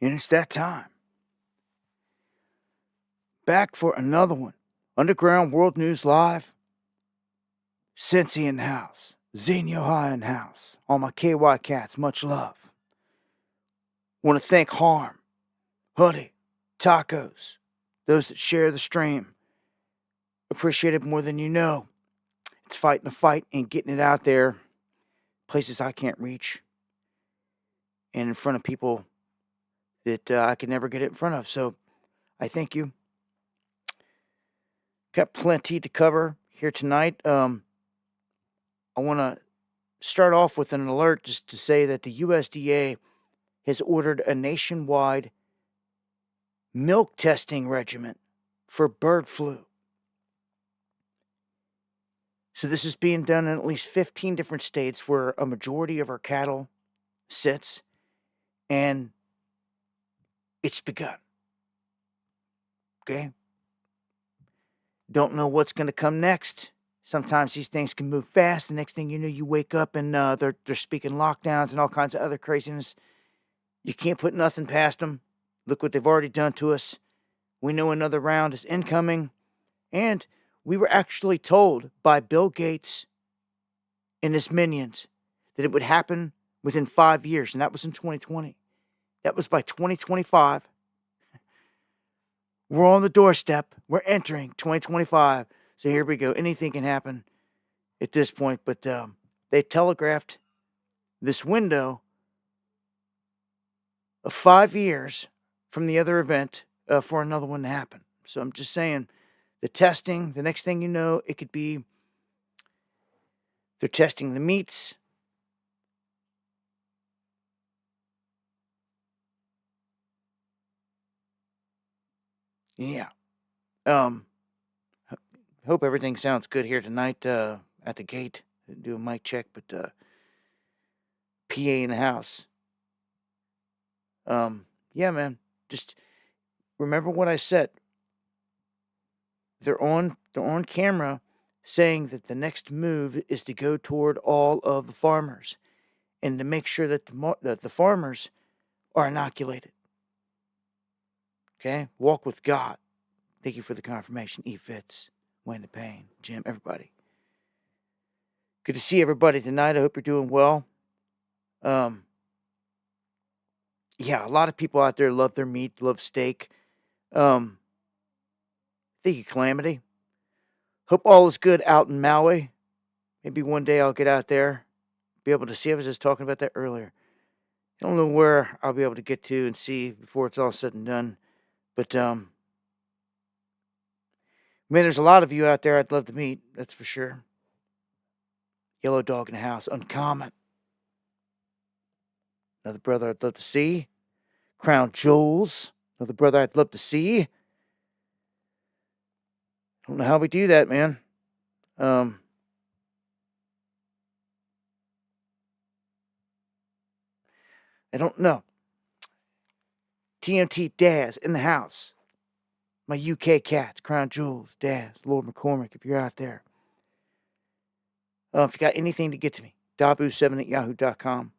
And it's that time. Back for another one. Underground World News Live. Cincy in the house. Xenio High in the house. All my KY cats, much love. Want to thank Harm, Hoodie, Tacos, those that share the stream. Appreciate it more than you know. It's fighting the fight and getting it out there. Places I can't reach. And in front of people that I could never get it in front of. So I thank you. Got plenty to cover here tonight. I want to start off with an alert just to say that the USDA has ordered a nationwide milk testing regimen for bird flu. So this is being done in at least 15 different states where a majority of our cattle sits, and it's begun. Okay? Don't know what's going to come next. Sometimes these things can move fast. The next thing you know, you wake up and they're speaking lockdowns and all kinds of other craziness. You can't put nothing past them. Look what they've already done to us. We know another round is incoming. And we were actually told by Bill Gates and his minions that it would happen within 5 years. And that was in 2020. That was by 2025. We're on the doorstep. We're entering 2025. So here we go. Anything can happen at this point. But they telegraphed this window of 5 years from the other event for another one to happen. So I'm just saying, the testing, the next thing you know, it could be they're testing the meats. Yeah. Hope everything sounds good here tonight at the gate. Do a mic check, but PA in the house. Yeah, man. Just remember what I said. They're on camera saying that the next move is to go toward all of the farmers and to make sure that the farmers are inoculated. Okay? Walk with God. Thank you for the confirmation. E. Fitz, Wayne the Pain, Jim, everybody. Good to see everybody tonight. I hope you're doing well. Yeah, a lot of people out there love their meat, love steak. Thank you, Calamity. Hope all is good out in Maui. Maybe one day I'll get out there, be able to see. I was just talking about that earlier. I don't know where I'll be able to get to and see before it's all said and done. But, man, there's a lot of you out there I'd love to meet. That's for sure. Yellow Dog in the house. Uncommon. Another brother I'd love to see. Crown Jewels. Another brother I'd love to see. I don't know how we do that, man. I don't know. TMT Daz in the house. My UK cats, Crown Jewels, Daz, Lord McCormick, if you're out there. If you got anything to get to me, dabu7@yahoo.com.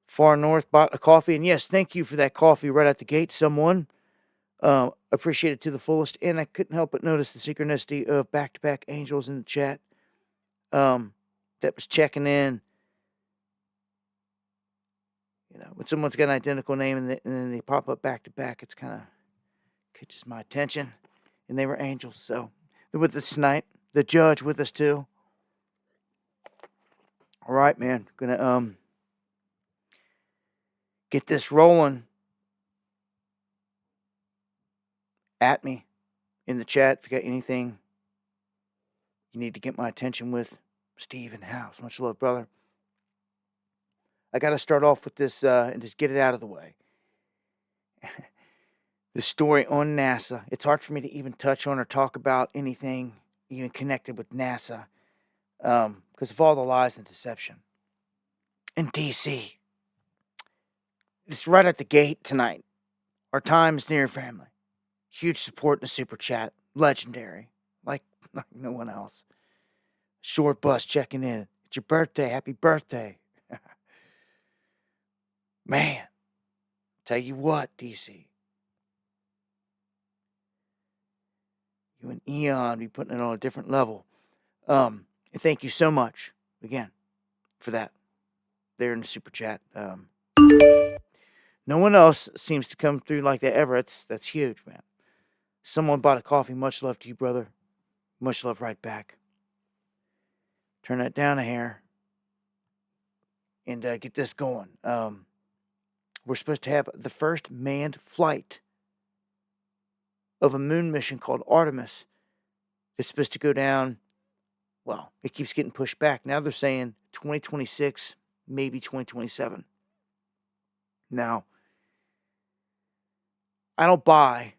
Far North bought a coffee, and yes, thank you for that coffee right at the gate, someone. Appreciate it to the fullest, and I couldn't help but notice the synchronicity of back-to-back angels in the chat that was checking in. You know, when someone's got an identical name and then they pop up back-to-back, it's kind of catches my attention, and they were angels, so they're with us tonight. The judge with us, too. All right, man. Gonna get this rolling. At me in the chat if you got anything you need to get my attention with. Steve in the house. Much love, brother. I got to start off with this and just get it out of the way. The story on NASA. It's hard for me to even touch on or talk about anything even connected with NASA because of all the lies and deception. In D.C. It's right at the gate tonight. Our time is near, family. Huge support in the super chat. Legendary. Like no one else. Short bus checking in. It's your birthday. Happy birthday. Man, tell you what, DC. You and Eon be putting it on a different level. And thank you so much, again, for that. There in the super chat. No one else seems to come through like that ever. That's huge, man. Someone bought a coffee. Much love to you, brother. Much love right back. Turn that down a hair. And get this going. We're supposed to have the first manned flight of a moon mission called Artemis. It's supposed to go down. Well, it keeps getting pushed back. Now they're saying 2026, maybe 2027. Now, I don't buy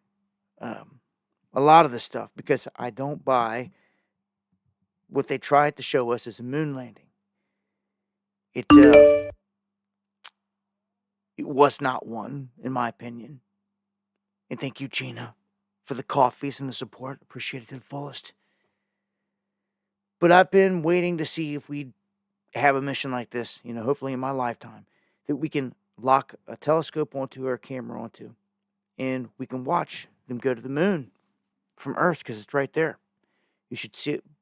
a lot of this stuff because I don't buy what they tried to show us as a moon landing. It was not one, in my opinion. And thank you, Gina, for the coffees and the support. Appreciate it to the fullest. But I've been waiting to see if we have a mission like this, hopefully in my lifetime, that we can lock a telescope onto or a camera onto, and we can watch them go to the moon from Earth because it's right there. You should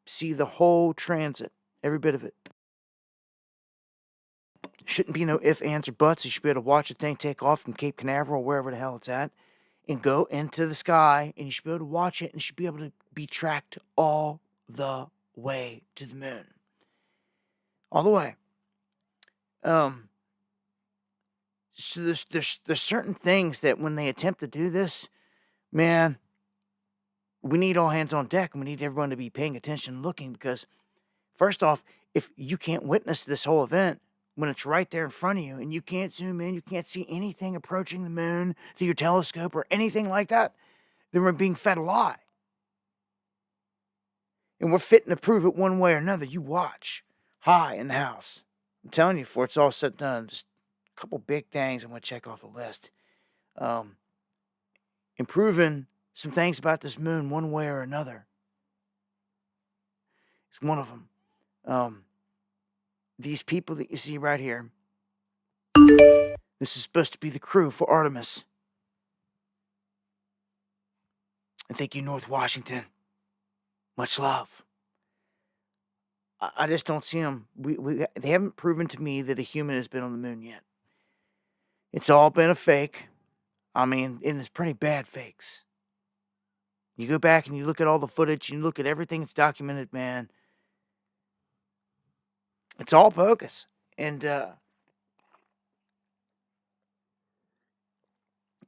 see the whole transit, every bit of it. Shouldn't be no ifs, ands, or buts. You should be able to watch the thing take off from Cape Canaveral or wherever the hell it's at and go into the sky, and you should be able to watch it, and it should be able to be tracked all the way to the moon. All the way. So there's certain things that when they attempt to do this, man, we need all hands on deck, and we need everyone to be paying attention and looking, because first off, if you can't witness this whole event when it's right there in front of you and you can't zoom in, you can't see anything approaching the moon through your telescope or anything like that, then we're being fed a lie. And we're fitting to prove it one way or another. You watch. High in the house. I'm telling you, before it's all said and done, just a couple big things I'm going to check off the list. Improving some things about this moon one way or another. It's one of them. These people that you see right here, this is supposed to be the crew for Artemis. And thank you, North Washington. Much love. I just don't see them. They haven't proven to me that a human has been on the moon yet. It's all been a fake. I mean, and it's pretty bad fakes. You go back and you look at all the footage, and you look at everything that's documented, man. It's all bogus. And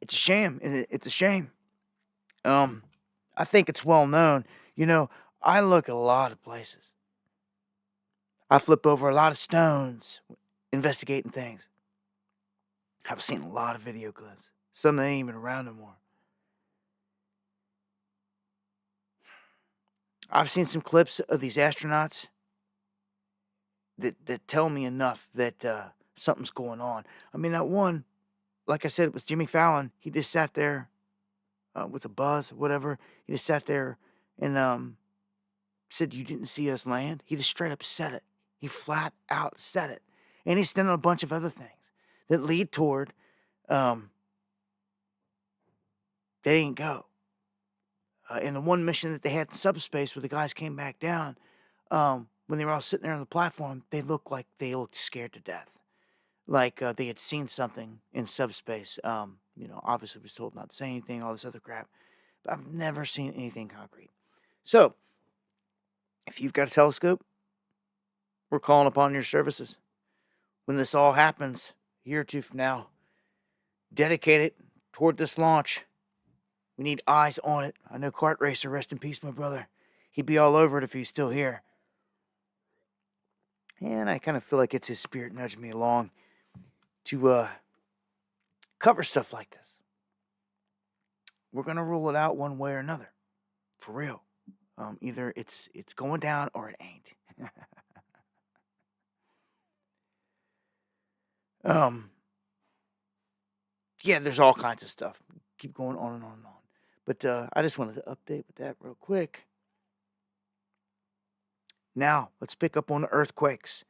it's a shame. It's a shame. I think it's well known. I look at a lot of places. I flip over a lot of stones investigating things. I've seen a lot of video clips. Some that ain't even around no more. I've seen some clips of these astronauts that tell me enough that something's going on. I mean, that one, like I said, it was Jimmy Fallon. He just sat there with a buzz or whatever. He just sat there and said, "You didn't see us land." He just straight up said it. He flat out said it. And he's done a bunch of other things that lead toward they didn't go. In the one mission that they had in subspace where the guys came back down, when they were all sitting there on the platform, they looked scared to death. Like they had seen something in subspace. Obviously was told not to say anything, all this other crap. But I've never seen anything concrete. So, if you've got a telescope, we're calling upon your services. When this all happens, a year or two from now, dedicate it toward this launch. We need eyes on it. I know Kart Racer, rest in peace, my brother. He'd be all over it if he's still here. And I kind of feel like it's his spirit nudging me along to cover stuff like this. We're going to rule it out one way or another. For real. Either it's going down or it ain't. Yeah, there's all kinds of stuff. Keep going on and on and on. But I just wanted to update with that real quick. Now, let's pick up on the earthquakes.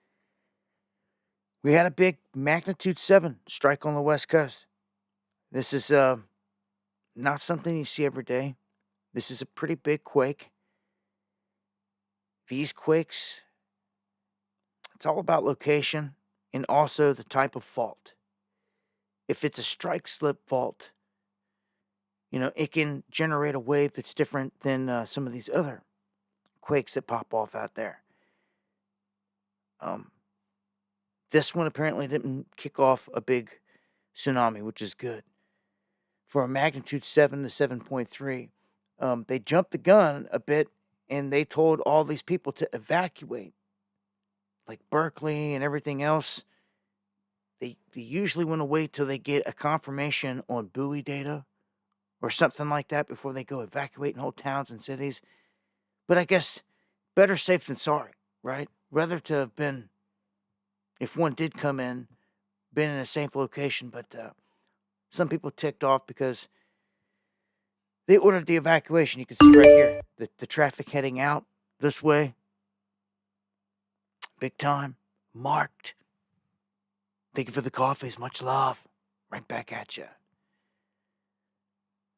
We had a big magnitude 7 strike on the West Coast. This is not something you see every day. This is a pretty big quake. These quakes, it's all about location and also the type of fault. If it's a strike slip fault, it can generate a wave that's different than some of these other quakes that pop off out there. This one apparently didn't kick off a big tsunami, which is good. For a magnitude 7 to 7.3, they jumped the gun a bit and they told all these people to evacuate, like Berkeley and everything else. They usually want to wait till they get a confirmation on buoy data or something like that before they go evacuating whole towns and cities. But I guess better safe than sorry, right? Rather to have been, if one did come in, been in a safe location. But some people ticked off because they ordered the evacuation. You can see right here the traffic heading out this way. Big time. Marked. Thank you for the coffees. Much love. Right back at you.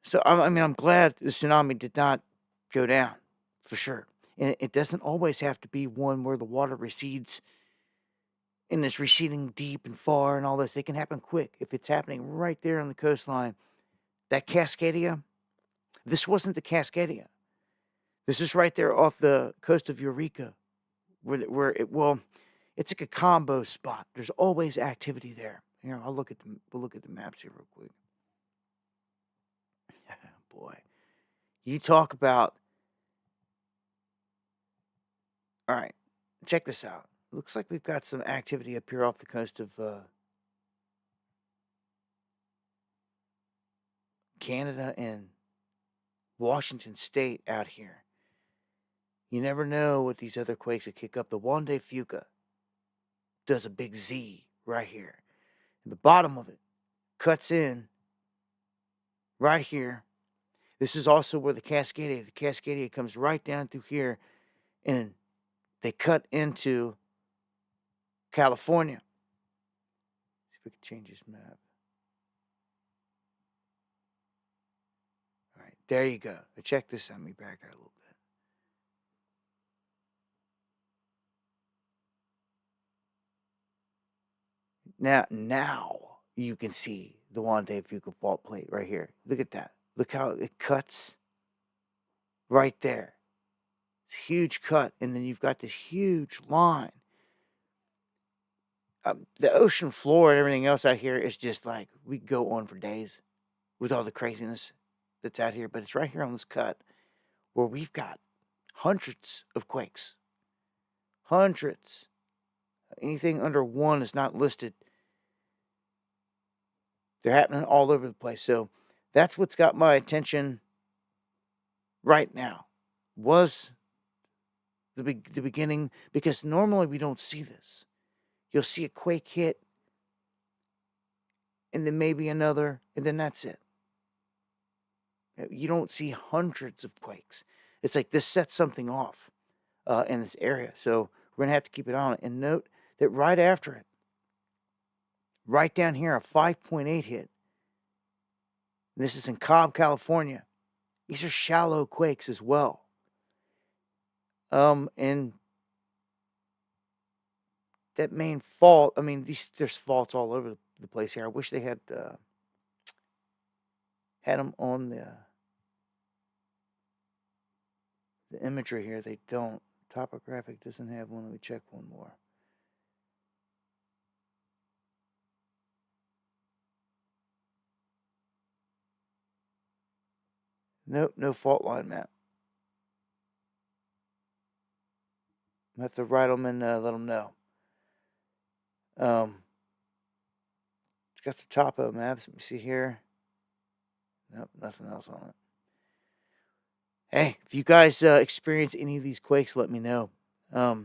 So, I'm glad the tsunami did not go down, for sure. And it doesn't always have to be one where the water recedes and is receding deep and far and all this. They can happen quick. If it's happening right there on the coastline, that Cascadia, this wasn't the Cascadia. This is right there off the coast of Eureka, it's like a combo spot. There's always activity there. Here, we'll look at the maps here real quick. Boy, you talk about. All right, check this out. Looks like we've got some activity up here off the coast of Canada and Washington State out here. You never know what these other quakes that kick up. The Juan de Fuca does a big Z right here. And the bottom of it cuts in right here. This is also where the Cascadia comes right down through here, and they cut into California. See if we can change this map. All right, there you go. Check this out. Let me back out a little bit. Now you can see the Juan de Fuca fault plate right here. Look at that. Look how it cuts right there. It's a huge cut, and then you've got this huge line. The ocean floor and everything else out here is just like, we could go on for days with all the craziness that's out here, but it's right here on this cut where we've got hundreds of quakes. Hundreds. Anything under 1 is not listed. They're happening all over the place. So that's what's got my attention right now. Was the beginning, because normally we don't see this. You'll see a quake hit, and then maybe another, and then that's it. You don't see hundreds of quakes. It's like this sets something off in this area. So we're going to have to keep it on. And note that right after it, right down here, a 5.8 hit. And this is in Cobb, California. These are shallow quakes as well. And that main fault, there's faults all over the place here. I wish they had them on the imagery here. They don't. Topographic doesn't have one. Let me check one more. Nope, no fault line map. I have to write them and let them know. It's got some topo maps. Let me see here. Nope, nothing else on it. Hey, if you guys experience any of these quakes, let me know. Yeah,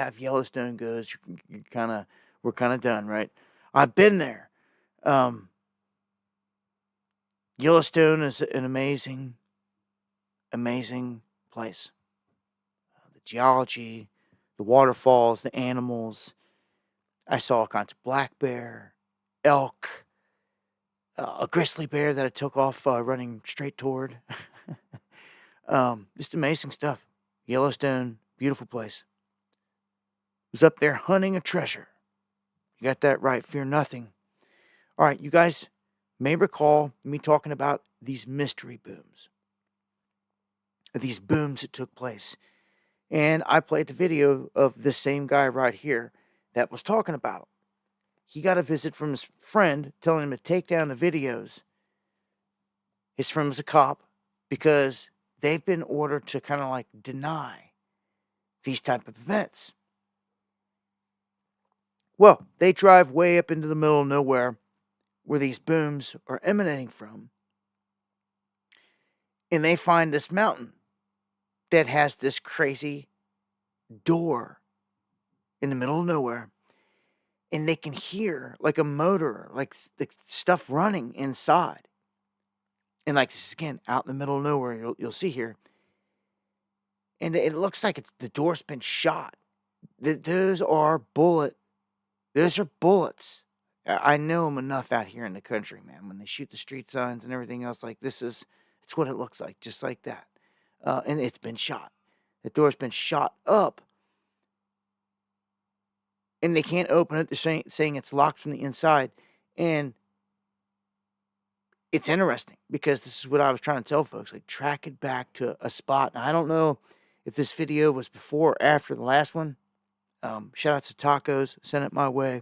if Yellowstone goes, we're kind of done, right? I've been there. Yellowstone is an amazing place. The geology, the waterfalls, the animals. I saw all kinds of black bear, elk, a grizzly bear that I took off running straight toward. Just amazing stuff. Yellowstone, beautiful place. Was up there hunting a treasure. You got that right. Fear nothing. All right, you guys may recall me talking about these mystery booms. These booms that took place. And I played the video of this same guy right here that was talking about it. He got a visit from his friend telling him to take down the videos. His friend was a cop because they've been ordered to kind of like deny these type of events. Well, they drive way up into the middle of nowhere where these booms are emanating from. And they find this mountain that has this crazy door in the middle of nowhere. And they can hear like a motor, like the stuff running inside. And like this is again out in the middle of nowhere, you'll see here. And it looks like the door's been shot. Those are bullets. I know them enough out here in the country, man. When they shoot the street signs and everything else, like it's what it looks like, just like that. And it's been shot. The door's been shot up. And they can't open it. They're saying it's locked from the inside. And it's interesting because this is what I was trying to tell folks. Like, track it back to a spot. Now, I don't know if this video was before or after the last one. Shout out to Tacos. Send it my way.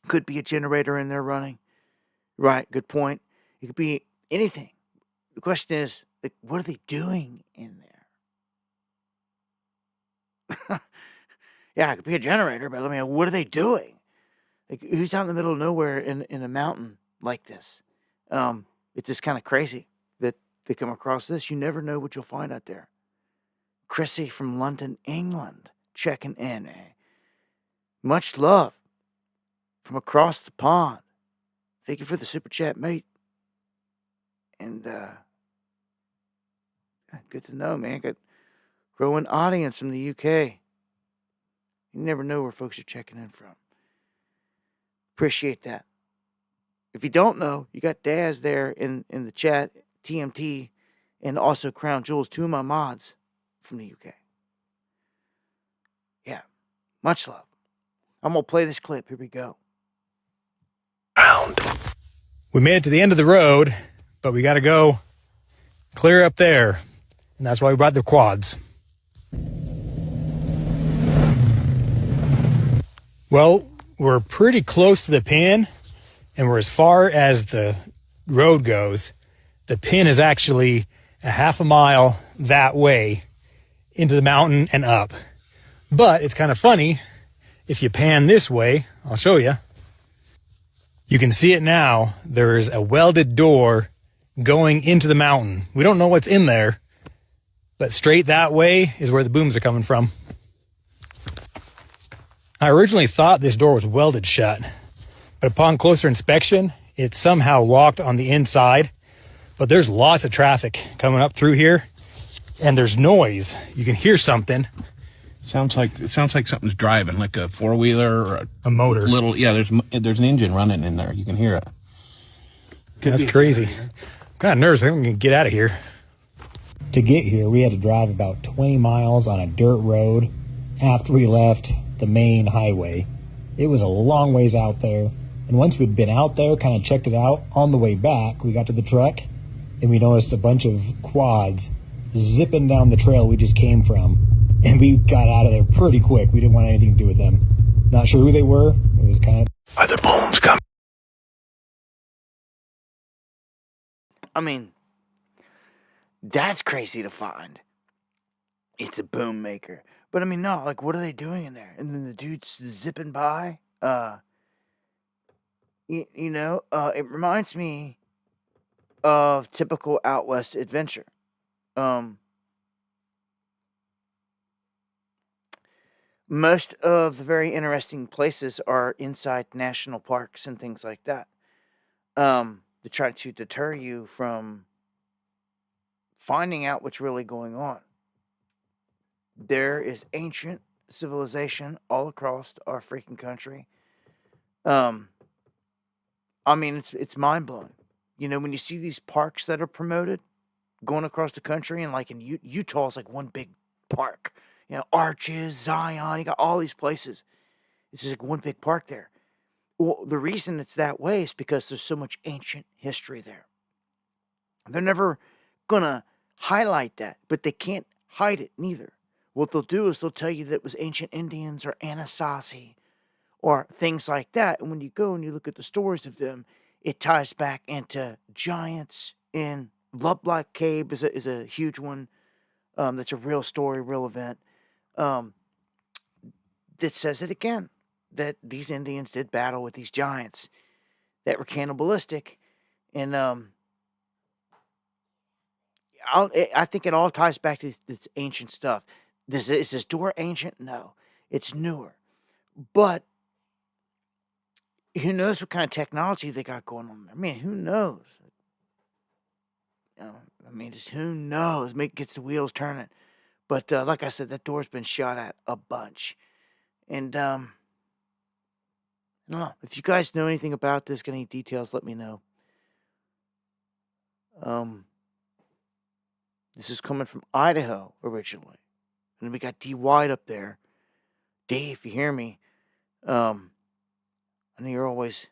Could be a generator in there running. Right, good point. It could be anything. The question is, like, what are they doing in there? Yeah, it could be a generator, but I mean, what are they doing? Like, who's out in the middle of nowhere in a mountain like this? It's just kind of crazy that they come across this. You never know what you'll find out there. Chrissy from London, England, checking in. Much love from across the pond. Thank you for the super chat, mate. And good to know, man. Got growing audience from the UK. You never know where folks are checking in from. Appreciate that. If you don't know, you got Daz there in the chat, TMT, and also Crown Jewels, two of my mods from the UK. Yeah, much love. I'm going to play this clip. Here we go. We made it to the end of the road, but we got to go clear up there. And that's why we brought the quads. Well, we're pretty close to the pin, and we're as far as the road goes. The pin is actually a half a mile that way into the mountain and up. But it's kind of funny. If you pan this way, I'll show you. You can see it now. There's a welded door going into the mountain. We don't know what's in there, but straight that way is where the booms are coming from. I originally thought this door was welded shut, but upon closer inspection, it's somehow locked on the inside. But there's lots of traffic coming up through here, and there's noise. You can hear something. It sounds like something's driving, like a four-wheeler or a motor. There's an engine running in there. You can hear it. That's crazy. I'm kind of nervous. I think I'm going to get out of here. To get here, we had to drive about 20 miles on a dirt road after we left the main highway. It was a long ways out there. And once we'd been out there, kind of checked it out, on the way back, we got to the truck and we noticed a bunch of quads zipping down the trail we just came from. And we got out of there pretty quick. We didn't want anything to do with them. Not sure who they were. It was kind of... Are the bones coming? I mean, that's crazy to find. It's a boom maker. But I mean, no, like, what are they doing in there? And then the dude's zipping by. It reminds me of typical Out West adventure. Most of the very interesting places are inside national parks and things like that. To try to deter you from finding out what's really going on. There is ancient civilization all across our freaking country. Um, I mean, it's mind blowing. You know, when you see these parks that are promoted going across the country, and like in Utah is like one big park. You know, Arches, Zion, you got all these places. It's just like one big park there. Well, the reason it's that way is because there's so much ancient history there. They're never gonna highlight that, but they can't hide it neither. What they'll do is they'll tell you that it was ancient Indians or Anasazi or things like that. And when you go and you look at the stories of them, it ties back into giants. In Lovelock Cave is a huge one. That's a real story, real event. Um, that says it again, that these Indians did battle with these giants that were cannibalistic. And I think it all ties back to this ancient stuff. Is this door ancient? No, it's newer. But who knows what kind of technology they got going on? I mean, who knows? I mean, just who knows? Gets the wheels turning. But like I said, that door's been shot at a bunch. And I don't know. If you guys know anything about this, got any details, let me know. This is coming from Idaho originally. And we got D. White up there. D, if you hear me, I know you're always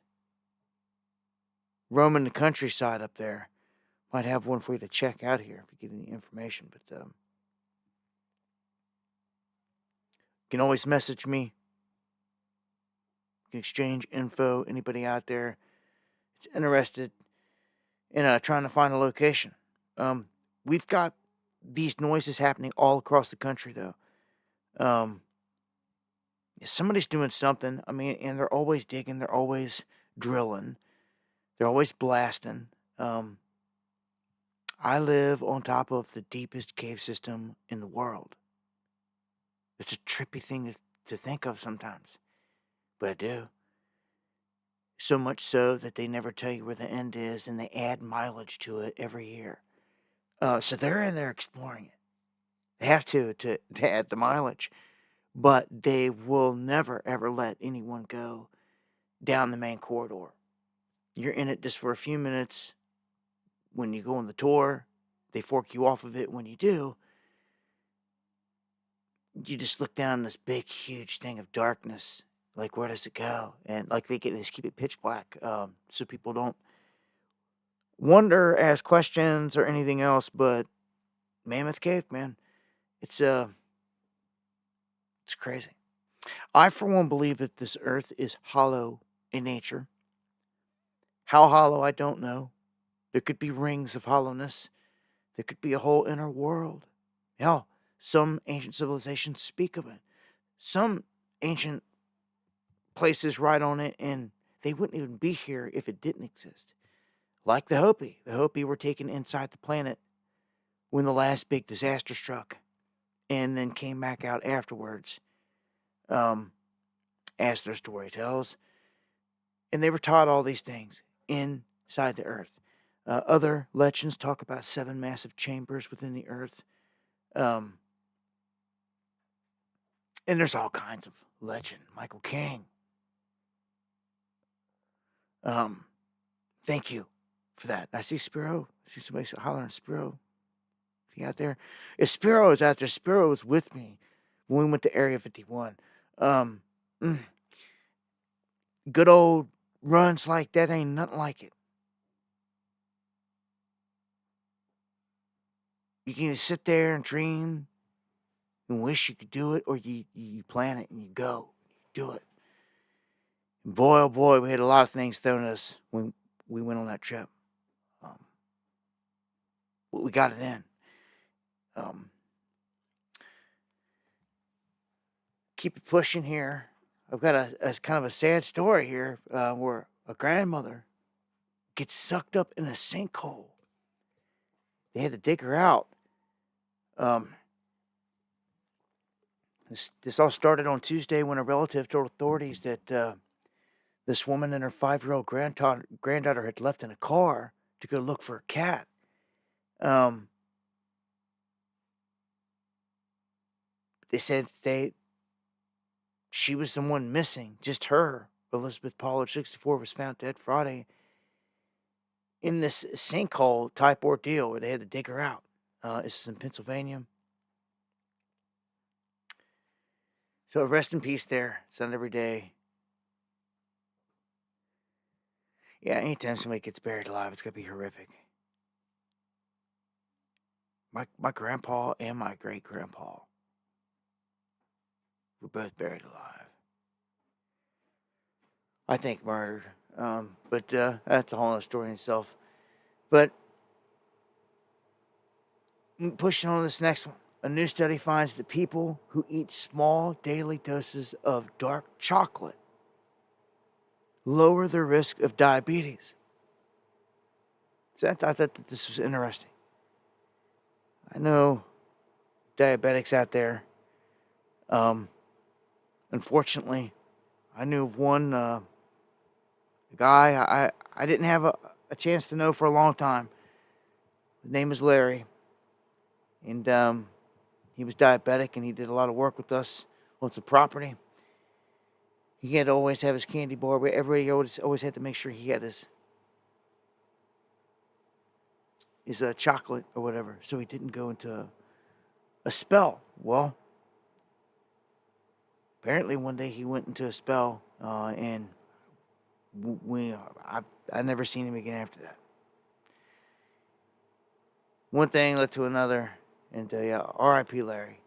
roaming the countryside up there. Might have one for you to check out here if you get any information. But you can always message me. You can exchange info. Anybody out there that's interested in trying to find a location. We've got these noises happening all across the country, though. Somebody's doing something. I mean, and they're always digging. They're always drilling. They're always blasting. I live on top of the deepest cave system in the world. It's a trippy thing to think of sometimes, but I do. So much so that they never tell you where the end is, and they add mileage to it every year. So they're in there exploring it. They have to add the mileage, but they will never ever let anyone go down the main corridor. You're in it just for a few minutes. When you go on the tour, they fork you off of it. When you do, you just look down this big, huge thing of darkness. Like, where does it go? And like they just keep it pitch black, so people don't wonder, ask questions, or anything else. But Mammoth Cave, man, it's crazy. I, for one, believe that this earth is hollow in nature. How hollow, I don't know. There could be rings of hollowness. There could be a whole inner world. Hell, some ancient civilizations speak of it. Some ancient places write on it, and they wouldn't even be here if it didn't exist. Like the Hopi. The Hopi were taken inside the planet when the last big disaster struck, and then came back out afterwards, as their story tells. And they were taught all these things inside the earth. Other legends talk about 7 massive chambers within the earth. And there's all kinds of legend. Michael King. Thank you for that. I see Spiro. I see somebody hollering Spiro. Is he out there? If Spiro is out there, Spiro was with me when we went to Area 51. Good old runs like that ain't nothing like it. You can just sit there and dream and wish you could do it, or you plan it and you go. You do it. And boy, oh boy, we had a lot of things thrown at us when we went on that trip. We got it in. Keep it pushing here. I've got a kind of a sad story here where a grandmother gets sucked up in a sinkhole. They had to dig her out. This all started on Tuesday when a relative told authorities that this woman and her 5-year-old granddaughter had left in a car to go look for a cat. They said she was the one missing. Just her. Elizabeth Pollard, 64, was found dead Friday in this sinkhole type ordeal where they had to dig her out. This is in Pennsylvania. So rest in peace there. It's not every day. Yeah, anytime somebody gets buried alive, it's going to be horrific. My grandpa and my great-grandpa were both buried alive. I think murdered. But that's a whole other story in itself. But pushing on this next one. A new study finds that people who eat small daily doses of dark chocolate lower their risk of diabetes. So I thought that this was interesting. I know diabetics out there. Unfortunately, I knew of one guy I didn't have a chance to know for a long time. His name is Larry. And he was diabetic, and he did a lot of work with us on some property. He had to always have his candy bar, but everybody always had to make sure he had his chocolate or whatever, so he didn't go into a spell. Well, apparently one day he went into a spell, and I never seen him again after that. One thing led to another, and yeah, R.I.P. Larry.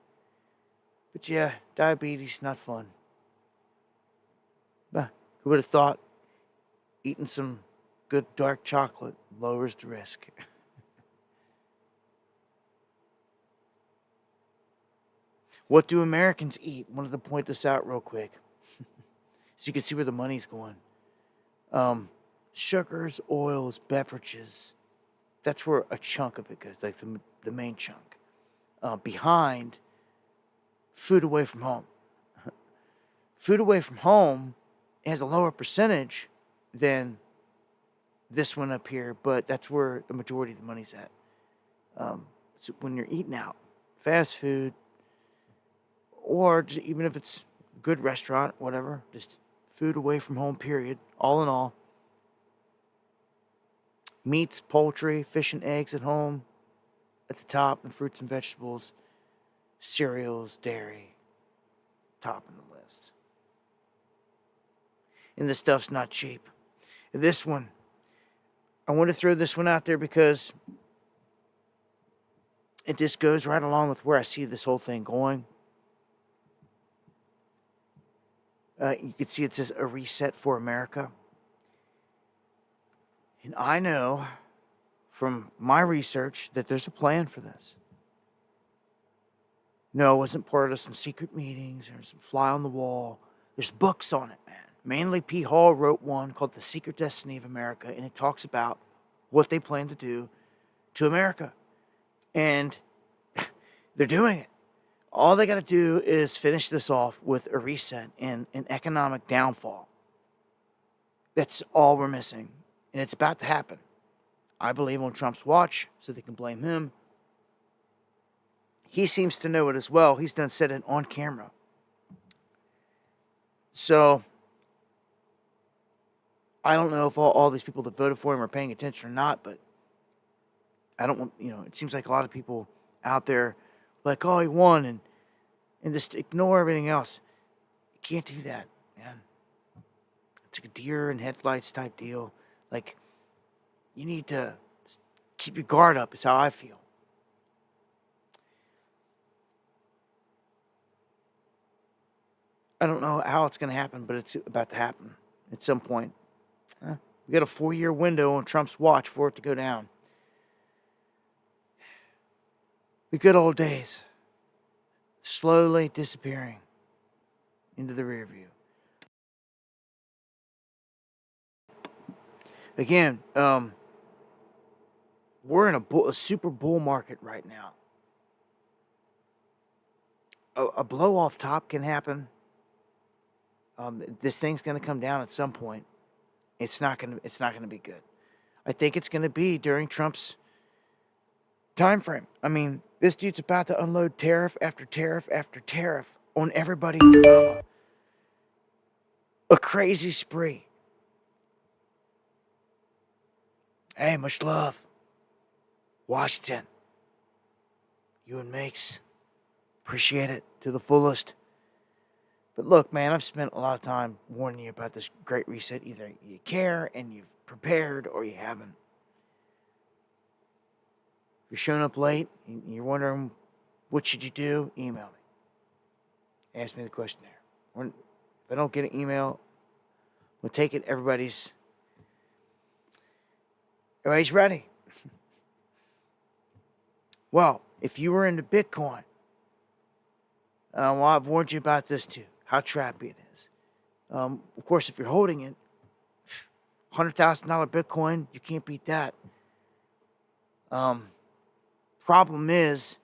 But yeah, diabetes, not fun. But who would have thought eating some good dark chocolate lowers the risk? What do Americans eat? Wanted to point this out real quick so you can see where the money's going. Sugars, oils, beverages. That's where a chunk of it goes, like the main chunk. Behind food away from home. Food away from home has a lower percentage than this one up here, but that's where the majority of the money's at. So when you're eating out, fast food, or just, even if it's a good restaurant, whatever, just food away from home, period, all in all. Meats, poultry, fish and eggs at home at the top, and fruits and vegetables, cereals, dairy, top of the list. And this stuff's not cheap. This one, I want to throw this one out there because it just goes right along with where I see this whole thing going. You can see it says a reset for America. And I know from my research that there's a plan for this. No, it wasn't part of some secret meetings or some fly on the wall. There's books on it, man. Manly P. Hall wrote one called The Secret Destiny of America, and it talks about what they plan to do to America. And they're doing it. All they got to do is finish this off with a reset and an economic downfall. That's all we're missing. And it's about to happen. I believe on Trump's watch, so they can blame him. He seems to know it as well. He's done said it on camera. So, I don't know if all these people that voted for him are paying attention or not, but I don't want, it seems like a lot of people out there like, oh, he won, and just ignore everything else. You can't do that, man. It's like a deer in headlights type deal. Like, you need to keep your guard up, is how I feel. I don't know how it's going to happen, but it's about to happen at some point. We got a 4-year window on Trump's watch for it to go down. The good old days. Slowly disappearing into the rear view. Again, we're in a super bull market right now. A blow off top can happen. This thing's going to come down at some point. It's not going to be good. I think it's going to be during Trump's time frame. I mean, this dude's about to unload tariff after tariff after tariff on everybody in Obama. A crazy spree. Hey, much love. Washington. You and Makes. Appreciate it to the fullest. But look, man, I've spent a lot of time warning you about this Great Reset. Either you care and you've prepared or you haven't. If you're showing up late and you're wondering what should you do, email me. Ask me the questionnaire. If I don't get an email, we'll take it. Everybody's ready. Well, if you were into Bitcoin, well, I've warned you about this too, how trappy it is. Of course, if you're holding it, $100,000 Bitcoin, you can't beat that. Problem is,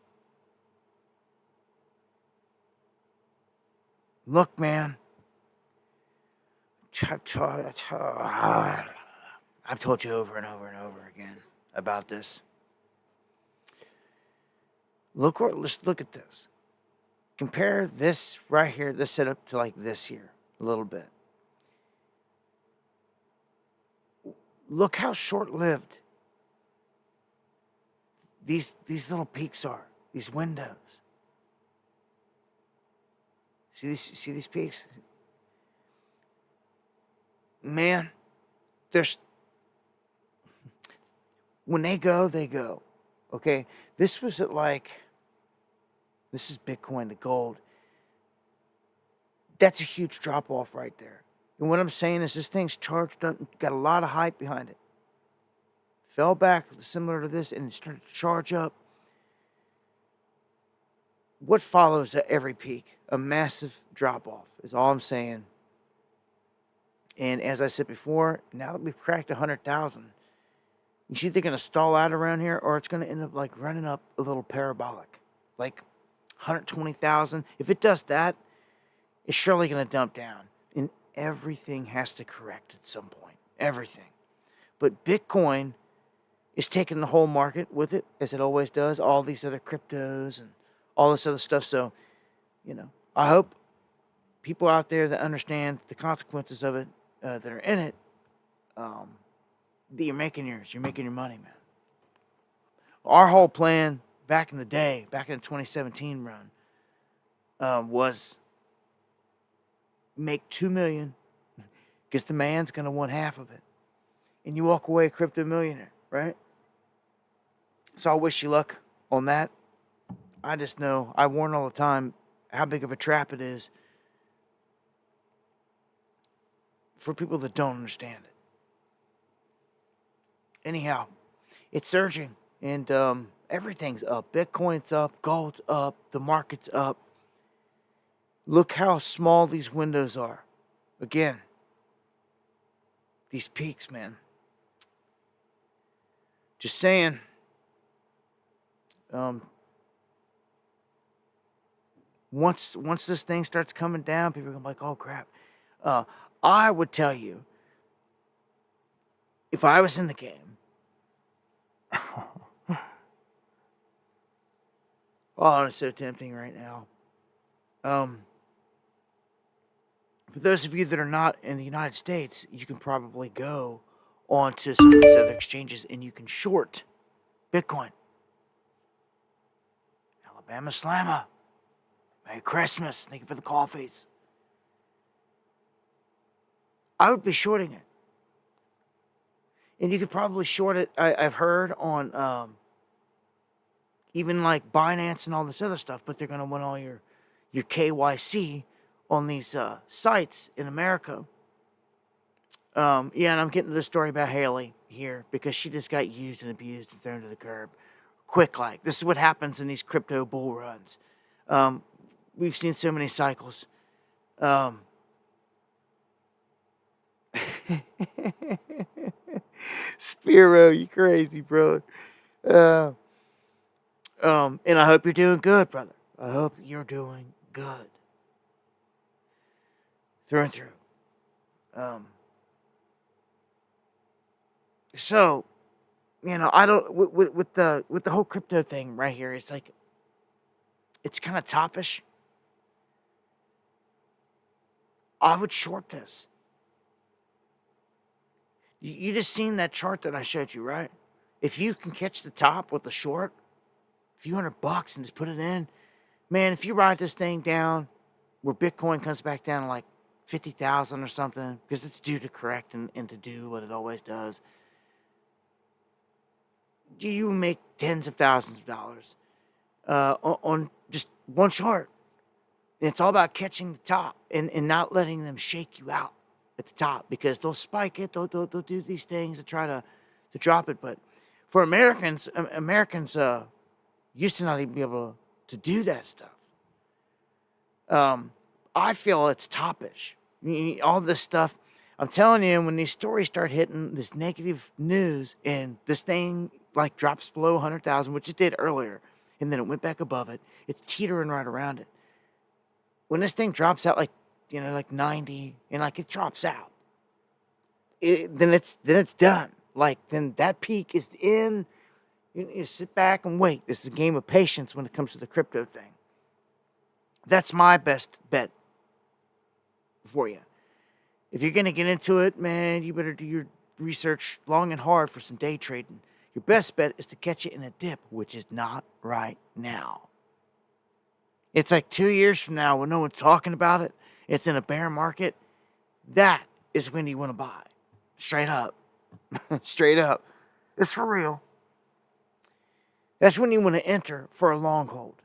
look, man, I've told you over and over and over again about this. Let's look at this. Compare this right here, this setup to like this here, a little bit. Look how short-lived these little peaks are, these windows. See these peaks? Man, when they go, they go. Okay? This was at this is Bitcoin to gold. That's a huge drop off right there. And what I'm saying is this thing's charged up, got a lot of hype behind it. Fell back similar to this and it started to charge up. What follows at every peak? A massive drop off is all I'm saying. And as I said before, now that we've cracked 100,000, you see they're going to stall out around here, or it's going to end up like running up a little parabolic, like 120,000. If it does that, it's surely going to dump down. And everything has to correct at some point. Everything. But Bitcoin is taking the whole market with it, as it always does. All these other cryptos and all this other stuff. So, I hope people out there that understand the consequences of it, that are in it, that you're making yours. You're making your money, man. Our whole plan back in the day, back in the 2017 run, was make $2 million, because the man's going to want half of it. And you walk away a crypto millionaire, right? So I wish you luck on that. I just know, I warn all the time how big of a trap it is for people that don't understand it. Anyhow, it's surging, and everything's up. Bitcoin's up, gold's up, the market's up. Look how small these windows are. Again, these peaks, man. Just saying. Once this thing starts coming down, people are gonna be like, "Oh crap!" I would tell you, if I was in the game, oh, it's so tempting right now. For those of you that are not in the United States, you can probably go onto some of these other exchanges and you can short Bitcoin. Alabama Slammer. Merry Christmas. Thank you for the coffees. I would be shorting it. And you could probably short it, I've heard, on even like Binance and all this other stuff, but they're going to want all your KYC on these sites in America. Yeah, and I'm getting to the story about Haley here because she just got used and abused and thrown to the curb. Quick like. This is what happens in these crypto bull runs. We've seen so many cycles. Spiro, you crazy, bro. And I hope you're doing good, brother. I hope you're doing good. Through and through. So, I don't with the whole crypto thing right here. It's like, it's kind of toppish. I would short this. You just seen that chart that I showed you, right? If you can catch the top with the short, a few $100 and just put it in, man, if you ride this thing down where Bitcoin comes back down to like 50,000 or something, because it's due to correct and to do what it always does, you make tens of thousands of dollars on just one short. And it's all about catching the top and not letting them shake you out at the top, because they'll spike it, they'll do these things to try to drop it. But for Americans used to not even be able to do that stuff. I feel it's topish. All this stuff, I'm telling you, when these stories start hitting this negative news and this thing like drops below 100,000, which it did earlier, and then it went back above it, it's teetering right around it. When this thing drops out like 90, and like it drops out, then it's done. Like, then that peak is in. You sit back and wait. This is a game of patience when it comes to the crypto thing. That's my best bet for you. If you're going to get into it, man, you better do your research long and hard for some day trading. Your best bet is to catch it in a dip, which is not right now. It's like 2 years from now when no one's talking about it. It's in a bear market. That is when you want to buy. Straight up. Straight up. It's for real. That's when you want to enter for a long hold.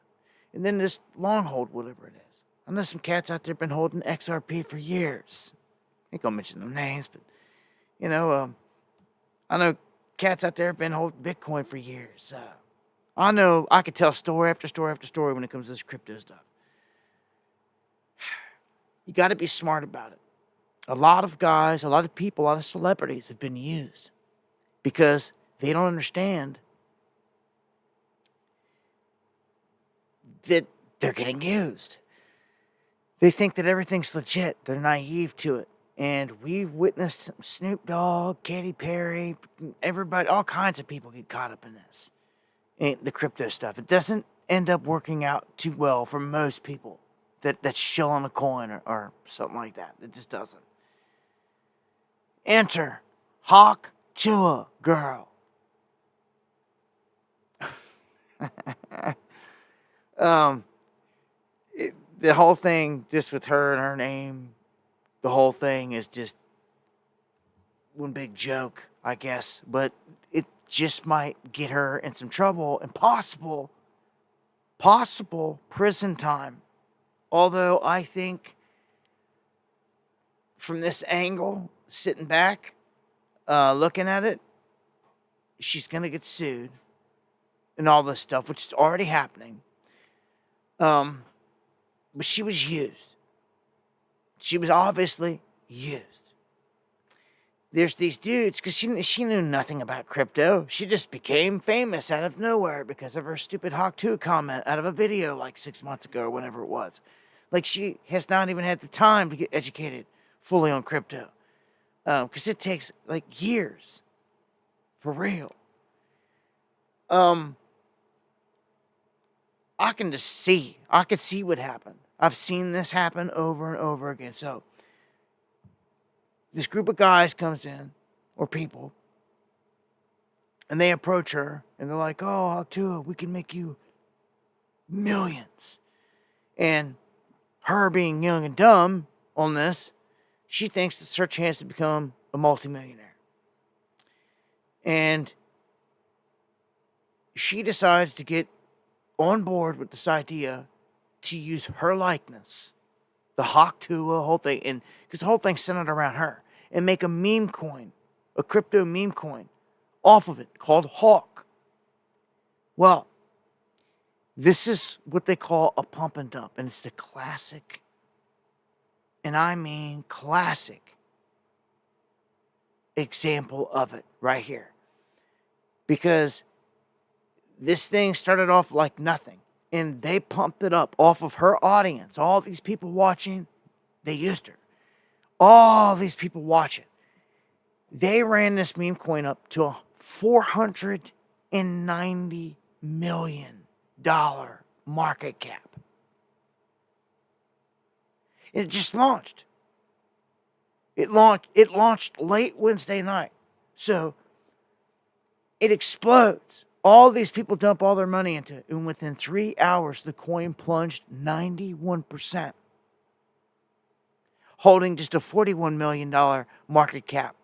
And then just long hold whatever it is. I know some cats out there been holding XRP for years. I ain't gonna mention no names, but I know cats out there have been holding Bitcoin for years. I know I could tell story after story after story when it comes to this crypto stuff. You got to be smart about it. A lot of guys, a lot of people, a lot of celebrities have been used because they don't understand that they're getting used. They think that everything's legit. They're naive to it. And we've witnessed Snoop Dogg, Katy Perry, everybody, all kinds of people get caught up in this. And the crypto stuff. It doesn't end up working out too well for most people that's shilling a coin or something like that. It just doesn't. Enter Hawk Chua Girl. The whole thing, just with her and her name, the whole thing is just one big joke, I guess. But it just might get her in some trouble and possible prison time. Although I think from this angle, sitting back, looking at it, she's going to get sued and all this stuff, which is already happening. But she was used. She was obviously used. There's these dudes, because she knew nothing about crypto. She just became famous out of nowhere because of her stupid Hawk 2 comment out of a video like 6 months ago or whenever it was. Like, she has not even had the time to get educated fully on crypto. Because it takes, like, years. For real. I can just see. I could see what happened. I've seen this happen over and over again. So, this group of guys comes in, or people, and they approach her, and they're like, oh, Hawk2, we can make you millions. And her being young and dumb on this, she thinks it's her chance to become a multimillionaire. And she decides to get on board with this idea to use her likeness, the Hawk2 whole thing, and because the whole thing's centered around her, and make a meme coin, a crypto meme coin, off of it called Hawk. Well, this is what they call a pump and dump, and it's the classic, and I mean classic, example of it right here. Because this thing started off like nothing, and they pumped it up off of her audience. All these people watching, they used her. All these people watching. They ran this meme coin up to a $490 million market cap. It just launched. It launched late Wednesday night. So it explodes. All these people dump all their money into it. And within 3 hours, the coin plunged 91%, holding just a $41 million market cap.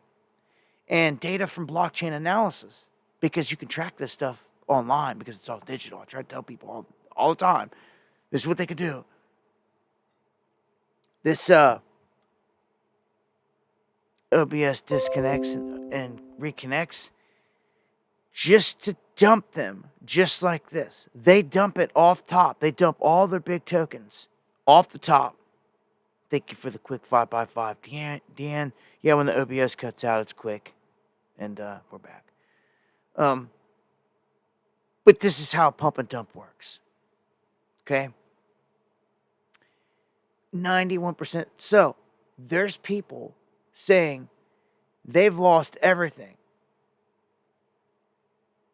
And data from blockchain analysis, because you can track this stuff online because it's all digital. I try to tell people all the time, this is what they can do. This OBS disconnects and reconnects just to dump them, just like this. They dump it off top. They dump all their big tokens off the top. Thank you for the quick 5x5. Deanne, yeah, when the OBS cuts out, it's quick. And we're back. But this is how pump and dump works. Okay? 91%. So, there's people saying they've lost everything.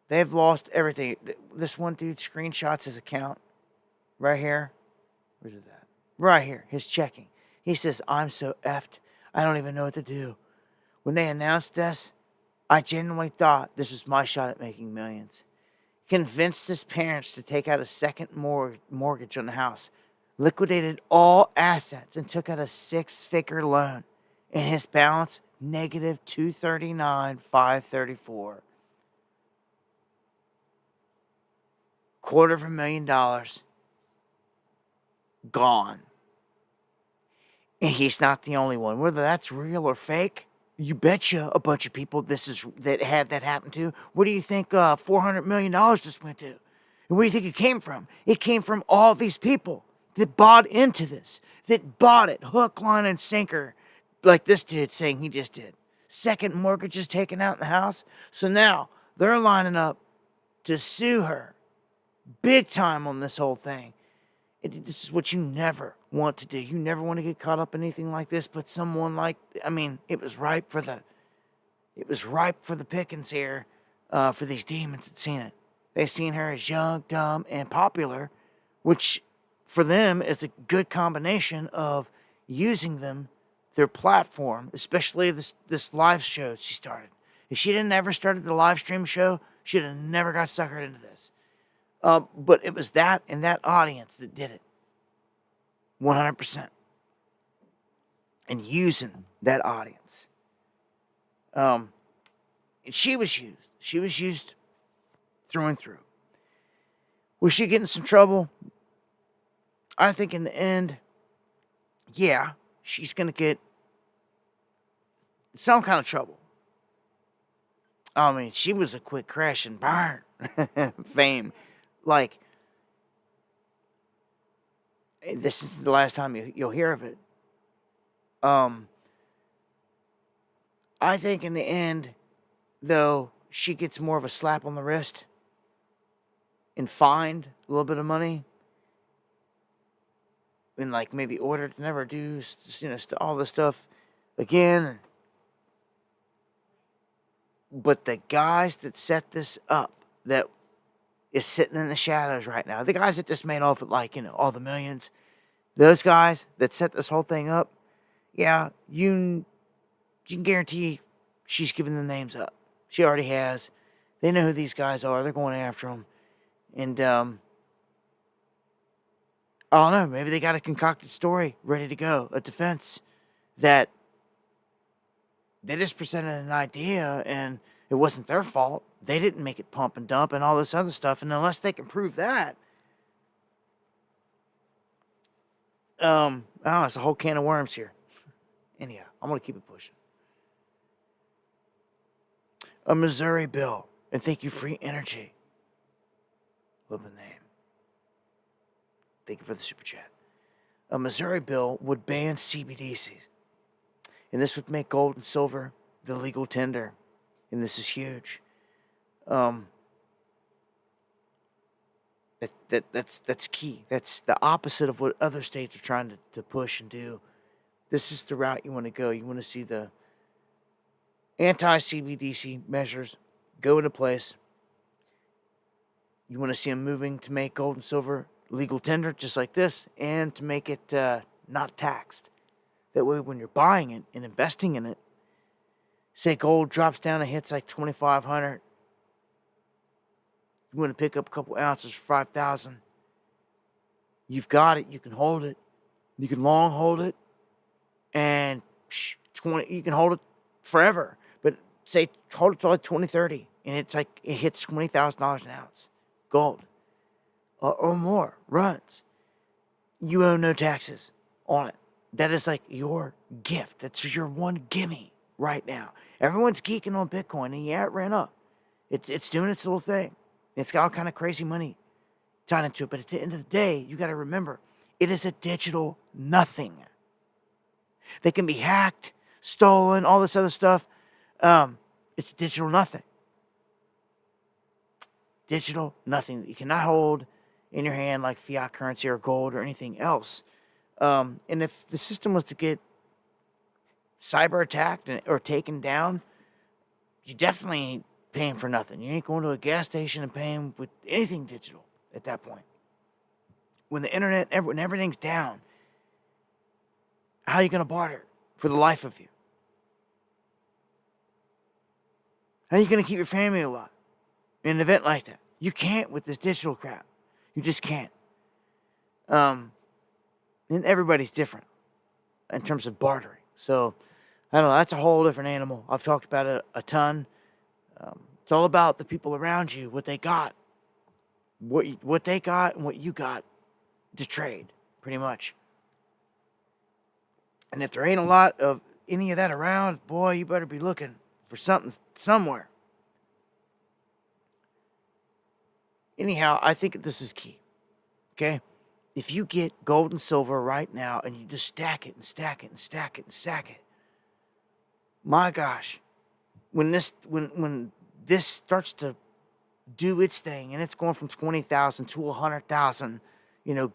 They've lost everything. This one dude screenshots his account right here. Where's it at? Right here. His checking. He says, I'm so effed. I don't even know what to do. When they announced this, I genuinely thought this was my shot at making millions. Convinced his parents to take out a second mortgage on the house. Liquidated all assets and took out a 6-figure loan. And his balance, negative $239,534. $250,000 gone. And he's not the only one. Whether that's real or fake, you betcha a bunch of people that had that happen to. Where do you think $400 million just went to? And where do you think it came from? It came from all these people that bought into this, that bought it hook, line, and sinker, like this dude saying he just did. Second mortgage is taken out in the house. So now they're lining up to sue her big time on this whole thing. This is what you never want to do. You never want to get caught up in anything like this, but someone like, it was ripe for the pickings here for these demons that seen it. They seen her as young, dumb, and popular, which for them is a good combination of using their platform, especially this live show she started. If she didn't ever started the live stream show, she'd have never got suckered into this. But it was that and that audience that did it. 100%. And using that audience. And she was used. She was used through and through. Was she getting some trouble? I think in the end, yeah, she's going to get some kind of trouble. She was a quick crash and burn fame. Like, this is the last time you'll hear of it. I think in the end, though, she gets more of a slap on the wrist and fined a little bit of money. And, like, maybe ordered to never do, all this stuff again. But the guys that set this up, that is sitting in the shadows right now. The guys that just made off with, all the millions. Those guys that set this whole thing up, yeah, you can guarantee she's giving the names up. She already has. They know who these guys are. They're going after them. And, I don't know. Maybe they got a concocted story ready to go. A defense that they just presented an idea and it wasn't their fault. They didn't make it pump and dump and all this other stuff. And unless they can prove that, it's a whole can of worms here. Anyhow, I'm going to keep it pushing. A Missouri bill. And thank you, Free Energy. Love the name. Thank you for the super chat. A Missouri bill would ban CBDCs. And this would make gold and silver the legal tender. And this is huge. That's key. That's the opposite of what other states are trying to push and do. This is the route you want to go. You want to see the anti-CBDC measures go into place. You want to see them moving to make gold and silver legal tender, just like this, and to make it not taxed. That way, when you're buying it and investing in it, Say gold drops down and hits like 2,500. You want to pick up a couple ounces for 5,000. You've got it. You can hold it. You can long hold it, and 20. You can hold it forever. But say hold it till like 2030, and it's like it hits $20,000 an ounce, gold, or more runs. You owe no taxes on it. That is like your gift. That's your one gimme right now. Everyone's geeking on Bitcoin, and yeah, it ran up. It's doing its little thing. It's got all kind of crazy money tied into it. But at the end of the day, you got to remember, it is a digital nothing. They can be hacked, stolen, all this other stuff. It's digital nothing. Digital nothing that you cannot hold in your hand like fiat currency or gold or anything else. And if the system was to get cyber attacked or taken down, you definitely ain't paying for nothing. You ain't going to a gas station and paying with anything digital at that point. When the internet, when everything's down, how are you going to barter for the life of you? How are you going to keep your family alive in an event like that? You can't with this digital crap. You just can't. And everybody's different in terms of bartering. So, I don't know. That's a whole different animal. I've talked about it a ton. It's all about the people around you, what they got. What they got and what you got to trade, pretty much. And if there ain't a lot of any of that around, boy, you better be looking for something somewhere. Anyhow, I think this is key. Okay? If you get gold and silver right now and you just stack it and stack it and stack it and stack it, my gosh, when this starts to do its thing and it's going from 20,000 to 100,000,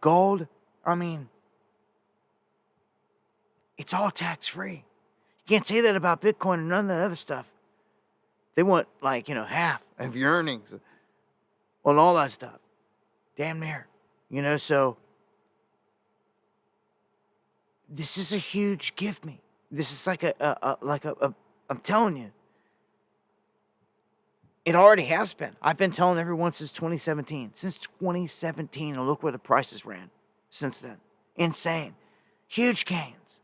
gold, I mean, it's all tax free. You can't say that about Bitcoin and none of that other stuff. They want half of your earnings on all that stuff. Damn near. So this is a huge gift me. This is like I'm telling you. It already has been. I've been telling everyone since 2017. Since 2017, and look where the prices ran since then. Insane. Huge gains.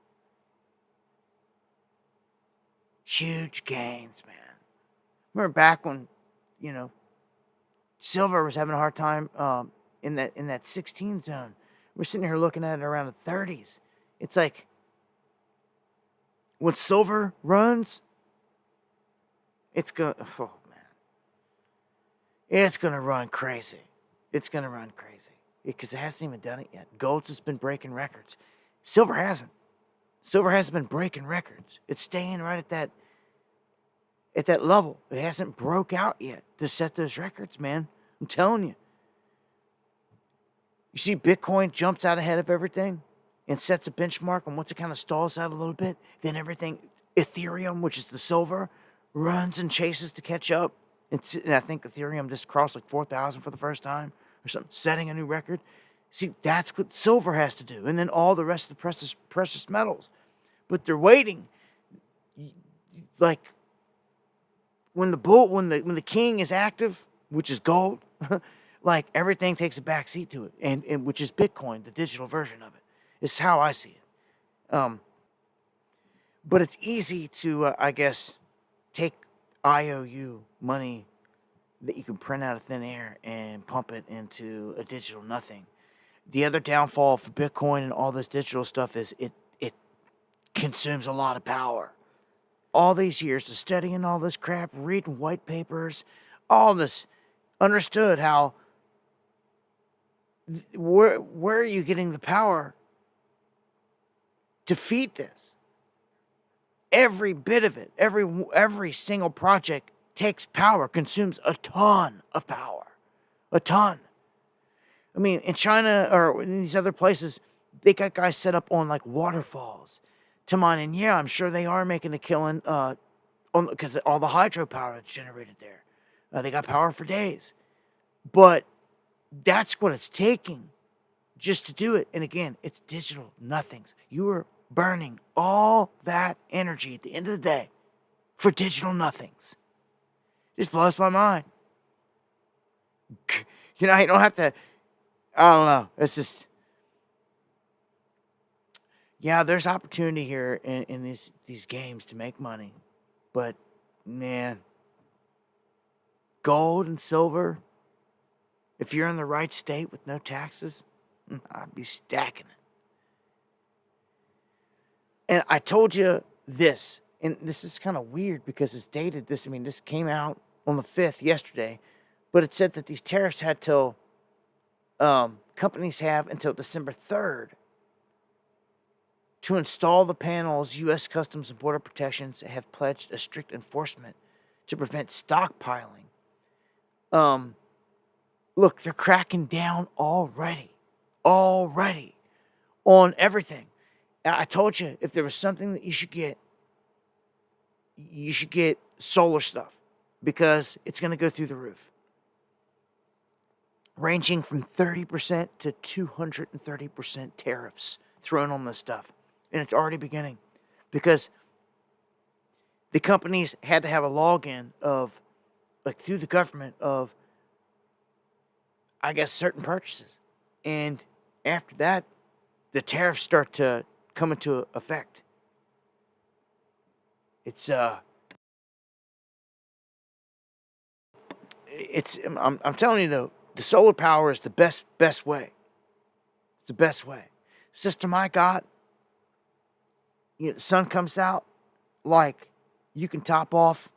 Huge gains, man. Remember back when, silver was having a hard time in that 16 zone. We're sitting here looking at it around the 30s. It's like when silver runs, it's going to, oh man, it's going to run crazy. It's going to run crazy because it hasn't even done it yet. Gold's just been breaking records. Silver hasn't. Silver hasn't been breaking records. It's staying right at that level. It hasn't broke out yet to set those records, man. I'm telling you. You see Bitcoin jumps out ahead of everything and sets a benchmark, and once it kind of stalls out a little bit, then everything, Ethereum, which is the silver, runs and chases to catch up. And I think Ethereum just crossed like 4,000 for the first time or something, setting a new record. See, that's what silver has to do, and then all the rest of the precious metals. But they're waiting. Like when the king is active, which is gold, like everything takes a back seat to it, and which is Bitcoin, the digital version of it. It's how I see it. But it's easy to, I guess, take IOU money that you can print out of thin air and pump it into a digital nothing. The other downfall for Bitcoin and all this digital stuff is it consumes a lot of power. All these years of studying all this crap, reading white papers, all this, understood how, where are you getting the power to feed this? Every bit of it, every single project takes power, consumes a ton of power. A ton. I mean, in China or in these other places, they got guys set up on like waterfalls to mine. And yeah, I'm sure they are making a killing because all the hydropower that's generated there. They got power for days. But that's what it's taking just to do it. And again, it's digital nothings. You are burning all that energy at the end of the day for digital nothings. Just blows my mind. You know, you don't have to, I don't know. It's just, yeah, there's opportunity here in these games to make money. But, man, gold and silver, if you're in the right state with no taxes, I'd be stacking it. And I told you this, and this is kind of weird because it's dated. This came out on the 5th yesterday, but it said that these tariffs had till, companies have until December 3rd to install the panels. U.S. Customs and Border Protections have pledged a strict enforcement to prevent stockpiling. Look, they're cracking down already on everything. I told you, if there was something that you should get solar stuff because it's going to go through the roof. Ranging from 30% to 230% tariffs thrown on this stuff. And it's already beginning because the companies had to have a login of, like, through the government of, I guess, certain purchases. And after that, the tariffs start to come into effect. I'm telling you though, the solar power is the best way. It's the best way. System I got, the sun comes out, like, you can top off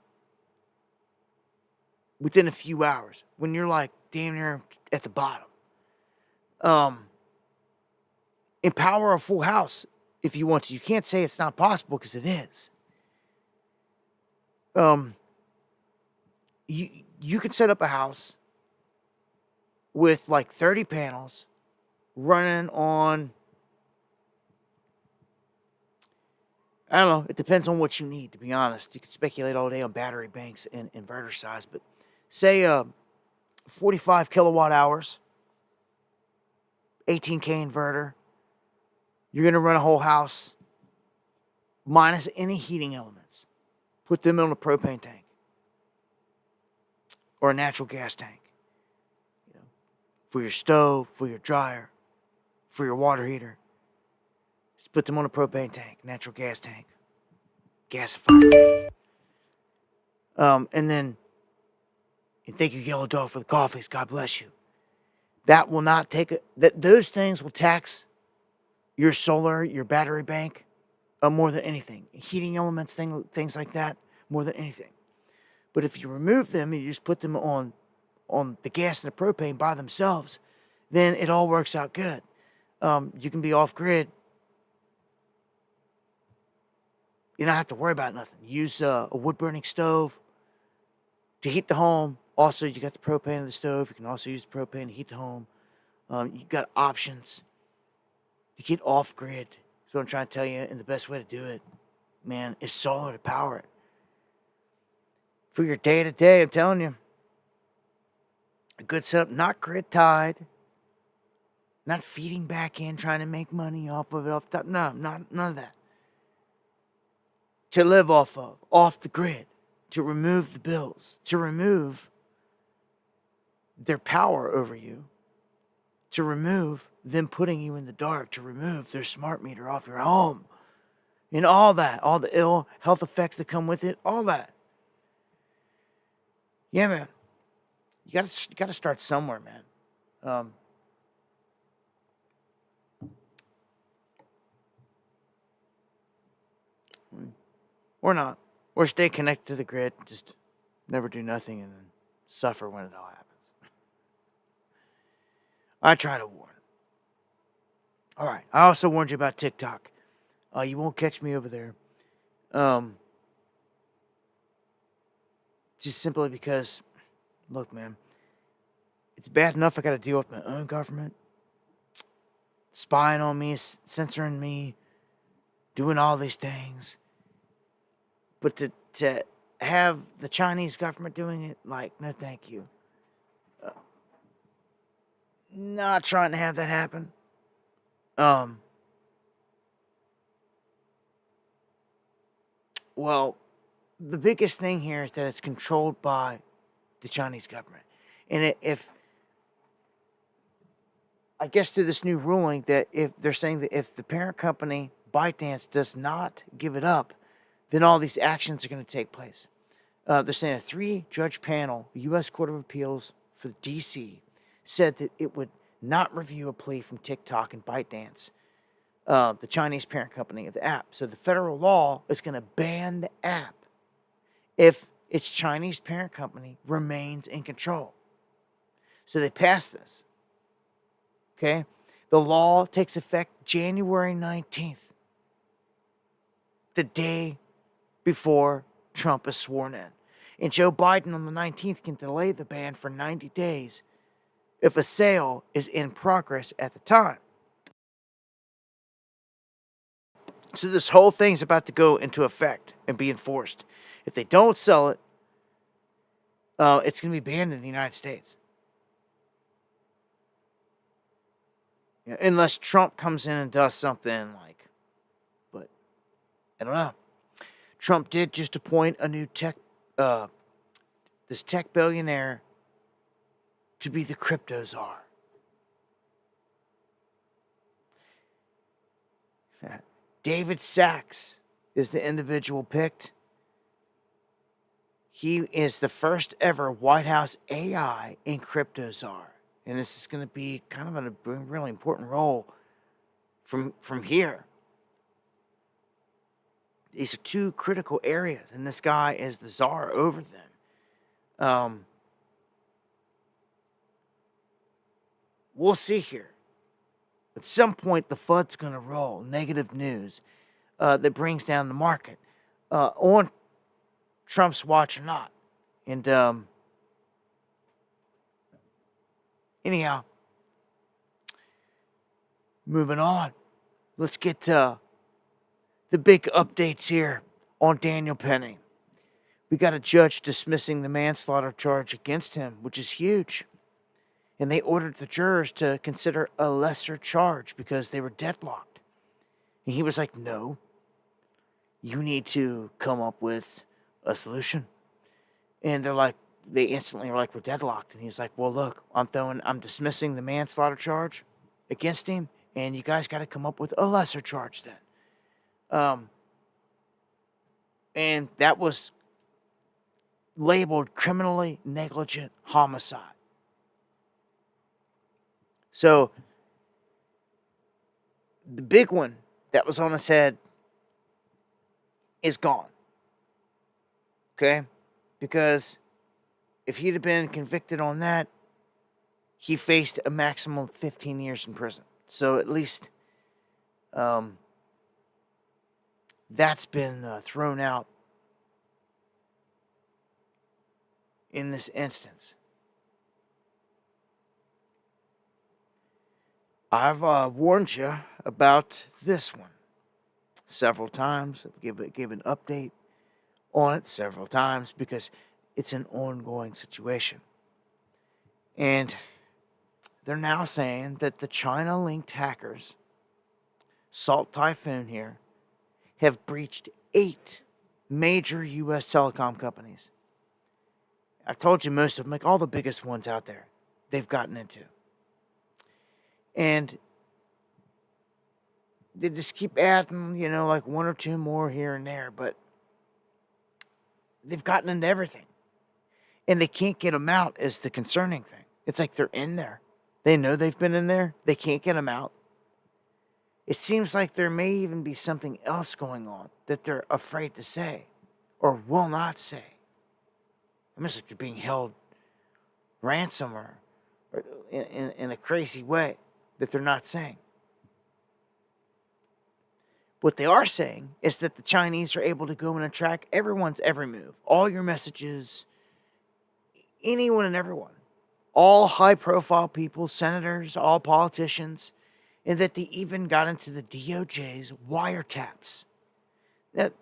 within a few hours when you're like damn near at the bottom. Empower a full house if you want to. You can't say it's not possible because it is. You can set up a house with like 30 panels running on, I don't know, it depends on what you need, to be honest. You can speculate all day on battery banks and inverter size, but say 45 kilowatt hours, 18K inverter. You're going to run a whole house minus any heating elements. Put them in a propane tank or a natural gas tank. For your stove, for your dryer, for your water heater. Just put them on a propane tank, natural gas tank. Gasified. And then, and thank you, Yellow Dog, for the coffees. God bless you. That will not take those things will tax your solar, your battery bank, more than anything. Heating elements, things like that, more than anything. But if you remove them and you just put them on the gas and the propane by themselves, then it all works out good. You can be off grid. You don't have to worry about nothing. Use a wood burning stove to heat the home. Also, you got the propane in the stove. You can also use the propane to heat the home. You've got options to get off grid. So I'm trying to tell you, and the best way to do it, man, is solar to power it. For your day-to-day, I'm telling you, a good setup, not grid tied, not feeding back in, trying to make money off of it, no, none of that. To live off of, off the grid, to remove the bills, to remove their power over you, to remove them putting you in the dark, to remove their smart meter off your home, and all that, all the ill health effects that come with it, all that. Yeah, man. You gotta start somewhere, man. Or not. Or stay connected to the grid. Just never do nothing and then suffer when it all happens. I try to warn. All right. I also warned you about TikTok. You won't catch me over there. Just simply because, look, man, it's bad enough I got to deal with my own government spying on me, censoring me, doing all these things. But to have the Chinese government doing it, like, no thank you. Not trying to have that happen. Well, the biggest thing here is that it's controlled by the Chinese government. And if I guess through this new ruling that if they're saying that if the parent company ByteDance does not give it up, then all these actions are going to take place. They're saying a 3-judge panel, the U.S. Court of Appeals for the D.C., said that it would not review a plea from TikTok and ByteDance, the Chinese parent company of the app. So the federal law is going to ban the app if its Chinese parent company remains in control. So they passed this. Okay? The law takes effect January 19th, the day before Trump is sworn in. And Joe Biden on the 19th can delay the ban for 90 days if a sale is in progress at the time. So this whole thing's about to go into effect and be enforced. If they don't sell it, it's going to be banned in the United States. Yeah, unless Trump comes in and does something like, but I don't know. Trump did just appoint a new this tech billionaire to be the crypto czar. David Sachs is the individual picked. He is the first ever White House AI and crypto czar. And this is going to be kind of a really important role from here. These are two critical areas, and this guy is the czar over them. We'll see here. At some point, the FUD's going to roll negative news that brings down the market on Trump's watch or not. And anyhow, moving on. Let's get to the big updates here on Daniel Penny. We got a judge dismissing the manslaughter charge against him, which is huge. And they ordered the jurors to consider a lesser charge because they were deadlocked. And he was like, no, you need to come up with a solution. And they instantly were like, we're deadlocked. And he's like, well, look, I'm dismissing the manslaughter charge against him, and you guys got to come up with a lesser charge then. And that was labeled criminally negligent homicide. So, the big one that was on his head is gone. Okay? Because if he'd have been convicted on that, he faced a maximum of 15 years in prison. So, at least that's been thrown out in this instance. I've warned you about this one several times. I've given an update on it several times because it's an ongoing situation. And they're now saying that the China-linked hackers, Salt Typhoon here, have breached 8 major U.S. telecom companies. I've told you most of them, like all the biggest ones out there, they've gotten into. And they just keep adding, like 1 or 2 more here and there, but they've gotten into everything. And they can't get them out is the concerning thing. It's like they're in there. They know they've been in there. They can't get them out. It seems like there may even be something else going on that they're afraid to say or will not say. Almost like they're being held ransom or in a crazy way that they're not saying. What they are saying is that the Chinese are able to go and track everyone's every move, all your messages, anyone and everyone, all high-profile people, senators, all politicians, and that they even got into the DOJ's wiretaps. That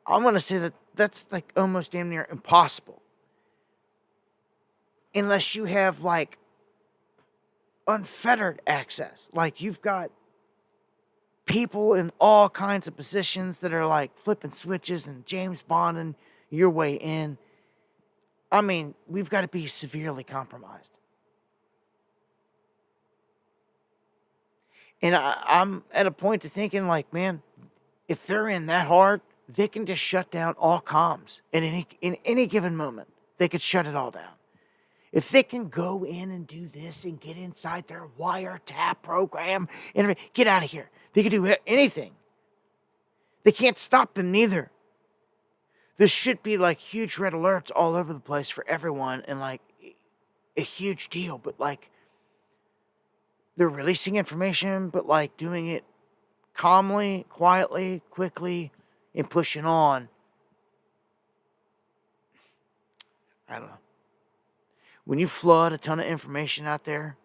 I'm going to say that that's like almost damn near impossible. Unless you have like unfettered access. Like you've got people in all kinds of positions that are like flipping switches and James Bond, and your way in. I mean, we've got to be severely compromised. And I'm at a point to thinking, like, man, if they're in that hard, they can just shut down all comms in any given moment. They could shut it all down. If they can go in and do this and get inside their wiretap program and get out of here, they can do anything. They can't stop them neither. This should be like huge red alerts all over the place for everyone and like a huge deal. But like they're releasing information, but like doing it calmly, quietly, quickly, and pushing on. I don't know. When you flood a ton of information out there,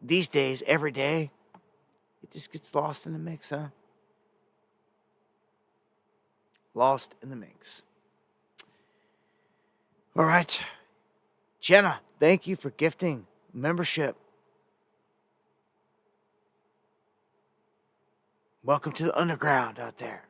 these days, every day, it just gets lost in the mix, huh? Lost in the mix. All right. Jenna, thank you for gifting membership. Welcome to the underground out there.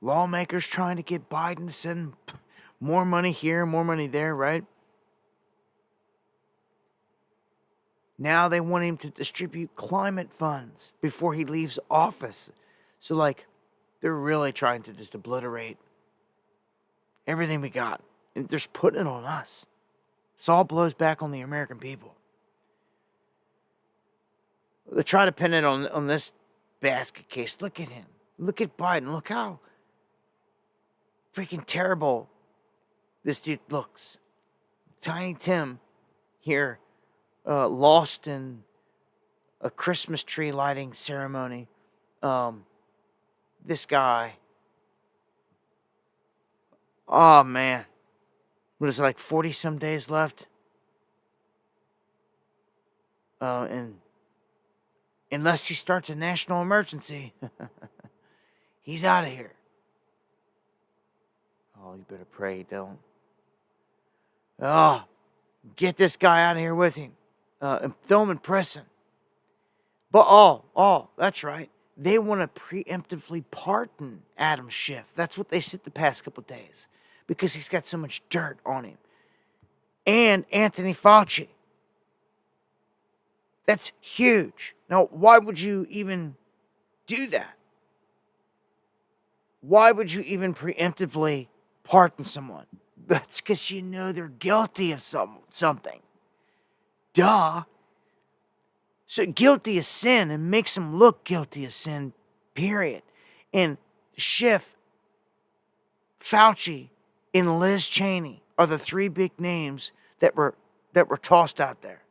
Lawmakers trying to get Biden to send more money here, more money there, right? Now they want him to distribute climate funds before he leaves office. So, like, they're really trying to just obliterate everything we got. And they're just putting it on us. This all blows back on the American people. They try to pin it on this basket case. Look at him. Look at Biden. Look how freaking terrible this dude looks. Tiny Tim here, lost in a Christmas tree lighting ceremony. This guy. Oh, man. What is it, like 40 some days left? And unless he starts a national emergency, he's out of here. Oh, you better pray you don't. Oh, get this guy out of here with him. And throw him in prison. But that's right. They want to preemptively pardon Adam Schiff. That's what they said the past couple days. Because he's got so much dirt on him. And Anthony Fauci. That's huge. Now, why would you even do that? Why would you even preemptively pardon someone? That's because you know they're guilty of something. Duh. So guilty of sin and makes them look guilty of sin, period. And Schiff, Fauci, and Liz Cheney are the three big names that were tossed out there.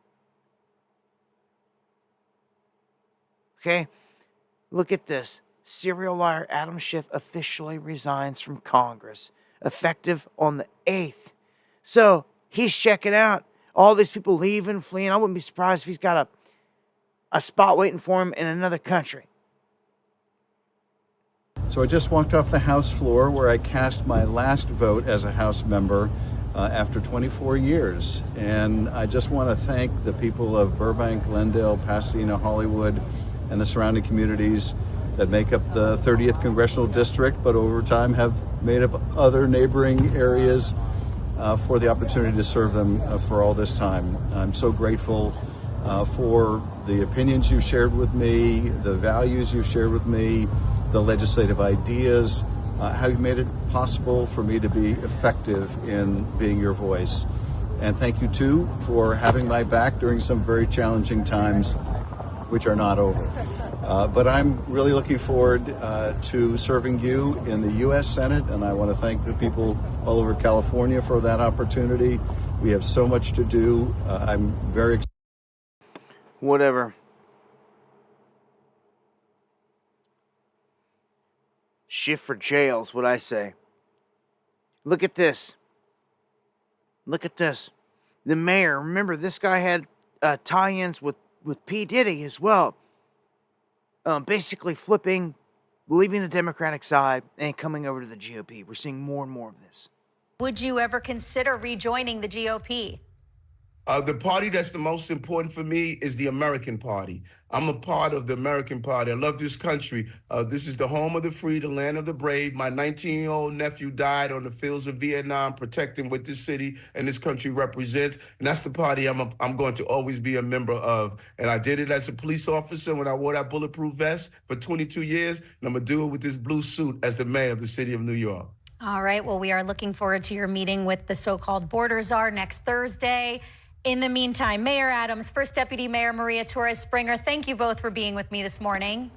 Okay? Look at this. Serial liar Adam Schiff officially resigns from Congress, effective on the 8th. So he's checking out. All these people leaving, fleeing. I wouldn't be surprised if he's got a spot waiting for him in another country. So I just walked off the House floor where I cast my last vote as a House member after 24 years. And I just want to thank the people of Burbank, Glendale, Pasadena, Hollywood, and the surrounding communities that make up the 30th Congressional District, but over time have made up other neighboring areas for the opportunity to serve them for all this time. I'm so grateful for the opinions you shared with me, the values you shared with me, the legislative ideas, how you made it possible for me to be effective in being your voice. And thank you, too, for having my back during some very challenging times, which are not over. But I'm really looking forward to serving you in the U.S. Senate, and I want to thank the people all over California for that opportunity. We have so much to do. I'm very excited. Whatever. Shift for jails, what I say. Look at this. Look at this. The mayor, remember this guy had tie-ins with P. Diddy as well. Basically flipping, leaving the Democratic side and coming over to the GOP. We're seeing more and more of this. Would you ever consider rejoining the GOP? The party that's the most important for me is the American Party. I'm a part of the American Party. I love this country. This is the home of the free, the land of the brave. My 19-year-old nephew died on the fields of Vietnam, protecting what this city and this country represents. And that's the party I'm going to always be a member of. And I did it as a police officer when I wore that bulletproof vest for 22 years. And I'm going to do it with this blue suit as the mayor of the city of New York. All right. Well, we are looking forward to your meeting with the so-called border czar next Thursday. In the meantime, Mayor Adams, First Deputy Mayor Maria Torres Springer, thank you both for being with me this morning.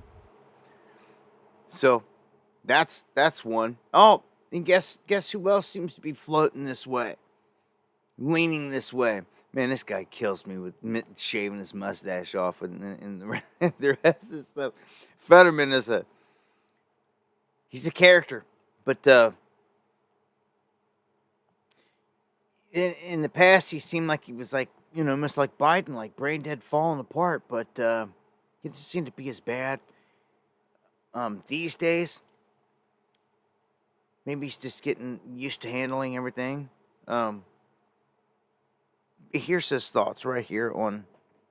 So, that's one. Oh, and guess who else seems to be floating this way? Leaning this way. Man, this guy kills me with shaving his mustache off and the rest of the stuff. Fetterman is he's a character, but in the past, he seemed like he was like, almost like Biden, like brain dead, falling apart. But he doesn't seem to be as bad these days. Maybe he's just getting used to handling everything. Here's his thoughts right here on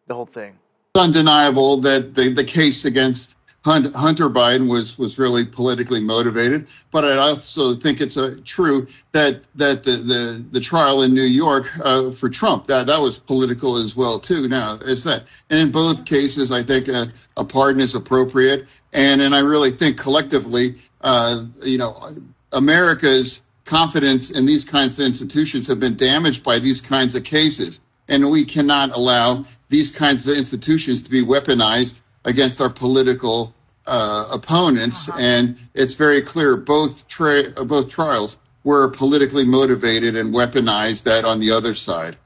the whole thing. It's undeniable that the case against Hunter Biden was really politically motivated, but I also think it's true that the trial in New York for Trump that was political as well too. Now is that, and in both cases, I think a pardon is appropriate, and I really think collectively, America's confidence in these kinds of institutions have been damaged by these kinds of cases, and we cannot allow these kinds of institutions to be weaponized against our political opponents. And it's very clear both trials were politically motivated and weaponized that on the other side.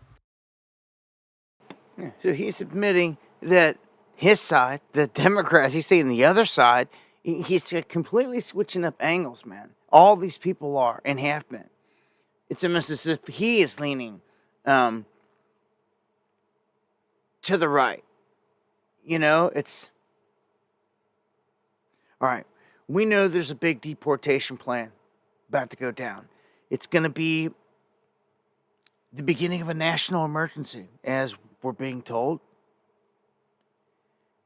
So he's admitting that his side, the Democrats, he's saying the other side, he's completely switching up angles, man. All these people are and have been. It's almost as if he is leaning to the right. It's... All right, we know there's a big deportation plan about to go down. It's going to be the beginning of a national emergency, as we're being told.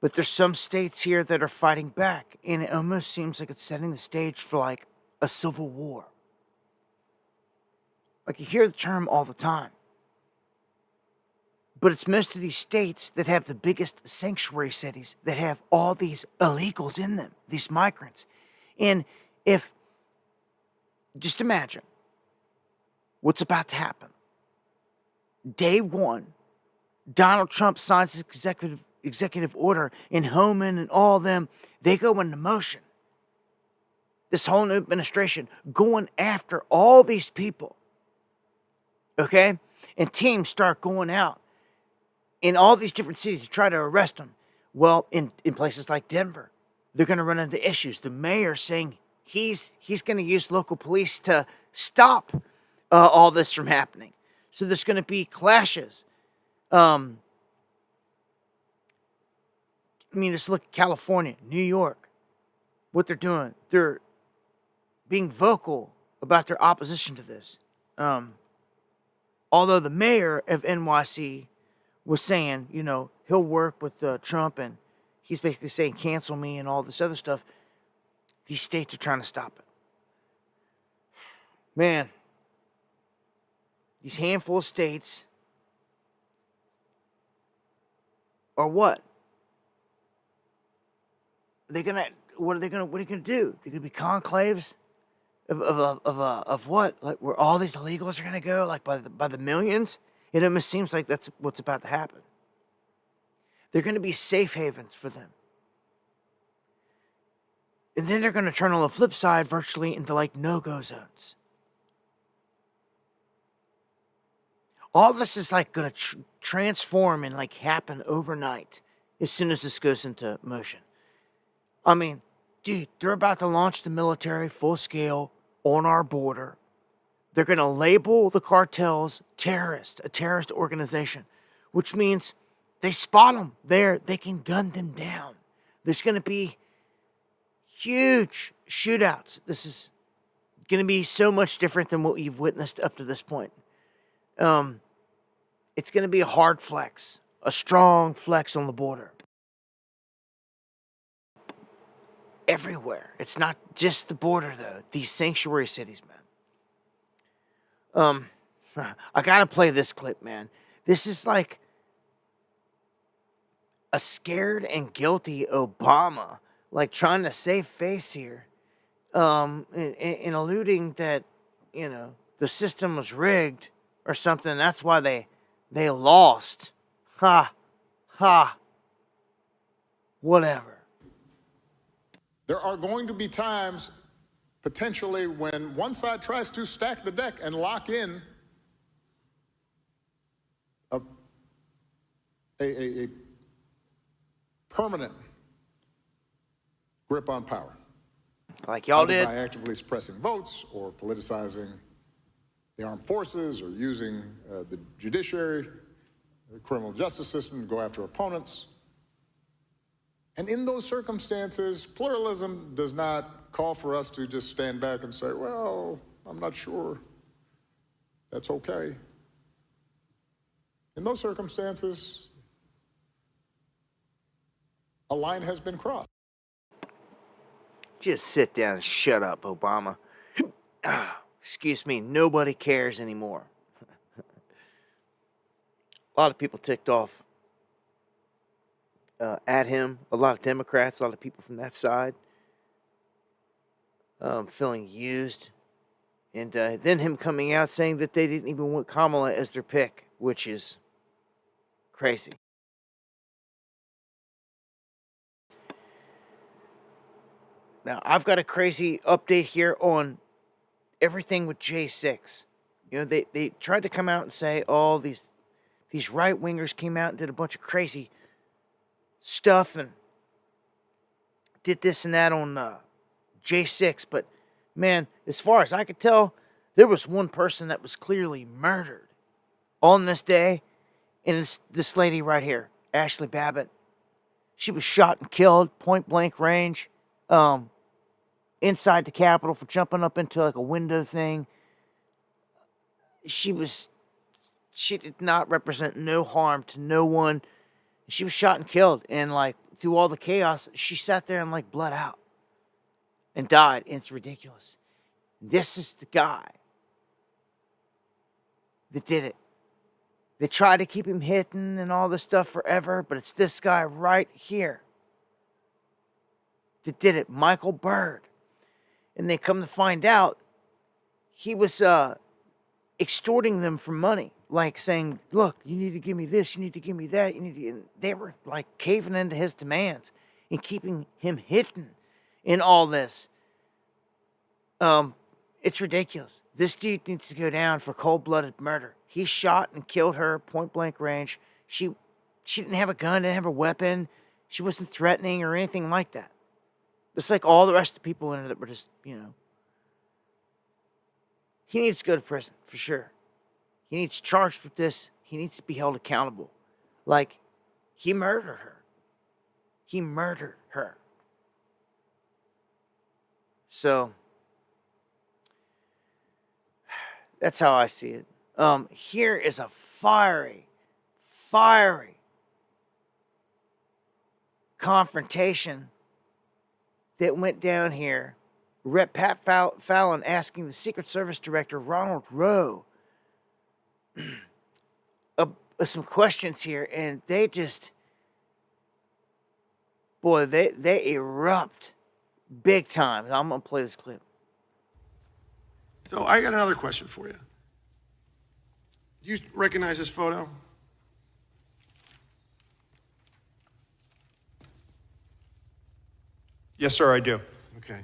But there's some states here that are fighting back, and it almost seems like it's setting the stage for, like, a civil war. Like, you hear the term all the time. But it's most of these states that have the biggest sanctuary cities that have all these illegals in them, these migrants. And just imagine what's about to happen. Day one, Donald Trump signs his executive order, and Homan and all of them, they go into motion. This whole new administration going after all these people. Okay? And teams start going out in all these different cities to try to arrest them. Well, in places like Denver, they're going to run into issues. The mayor saying he's going to use local police to stop all this from happening. So there's going to be clashes. Just look at California, New York, what they're doing. They're being vocal about their opposition to this. Although the mayor of NYC was saying, he'll work with Trump, and he's basically saying cancel me and all this other stuff. These states are trying to stop it. Man, these handful of states are what? What are you gonna do? They're gonna be conclaves of what? Like where all these illegals are gonna go, like by the millions? It almost seems like that's what's about to happen. They're going to be safe havens for them. And then they're going to turn on the flip side virtually into like no-go zones. All this is like going to transform and like happen overnight as soon as this goes into motion. Dude, they're about to launch the military full scale on our border. They're going to label the cartels a terrorist organization, which means they spot them there, they can gun them down. There's going to be huge shootouts. This is going to be so much different than what you've witnessed up to this point. It's going to be a hard flex, a strong flex on the border. Everywhere. It's not just the border, though. These sanctuary cities, man. I got to play this clip, man. This is like a scared and guilty Obama, like trying to save face here, in alluding that, you know, the system was rigged or something. That's why they lost. Ha. Whatever. There are going to be times, potentially, when one side tries to stack the deck and lock in a permanent grip on power. Like y'all did. By actively suppressing votes or politicizing the armed forces or using the judiciary, the criminal justice system to go after opponents. And in those circumstances, pluralism does not call for us to just stand back and say, well, I'm not sure that's okay. In those circumstances, a line has been crossed. Just sit down and shut up, Obama. Excuse me, nobody cares anymore. A lot of people ticked off at him. A lot of Democrats, a lot of people from that side feeling used. And then him coming out saying that they didn't even want Kamala as their pick, which is crazy. Now, I've got a crazy update here on everything with J6. You know, they tried to come out and say, oh, these right-wingers came out and did a bunch of crazy stuff and did this and that on J6. But, man, as far as I could tell, there was one person that was clearly murdered on this day, and it's this lady right here, Ashley Babbitt. She was shot and killed, point-blank range, inside the Capitol for jumping up into like a window thing. She did not represent no harm to no one. She was shot and killed, and like through all the chaos, she sat there and like bled out and died. And it's ridiculous. This is the guy that did it. They tried to keep him hidden and all this stuff forever, but it's this guy right here that did it, Michael Byrd. And they come to find out he was extorting them for money, like saying, look, you need to give me this, you need to give me that, and they were like caving into his demands and keeping him hidden in all this. It's ridiculous. This dude needs to go down for cold-blooded murder. He shot and killed her point-blank range. She didn't have a gun, didn't have a weapon. She wasn't threatening or anything like that. Just like all the rest of the people in it that were just, you know. He needs to go to prison, for sure. He needs charged with this. He needs to be held accountable. Like, he murdered her. He murdered her. So, that's how I see it. Here is a fiery confrontation that went down here. Rep. Pat Fallon asking the Secret Service Director, Ronald Rowe, some questions here, and they just, boy, they erupt big time. I'm going to play this clip. So I got another question for you. Do you recognize this photo? Yes, sir, I do. Okay.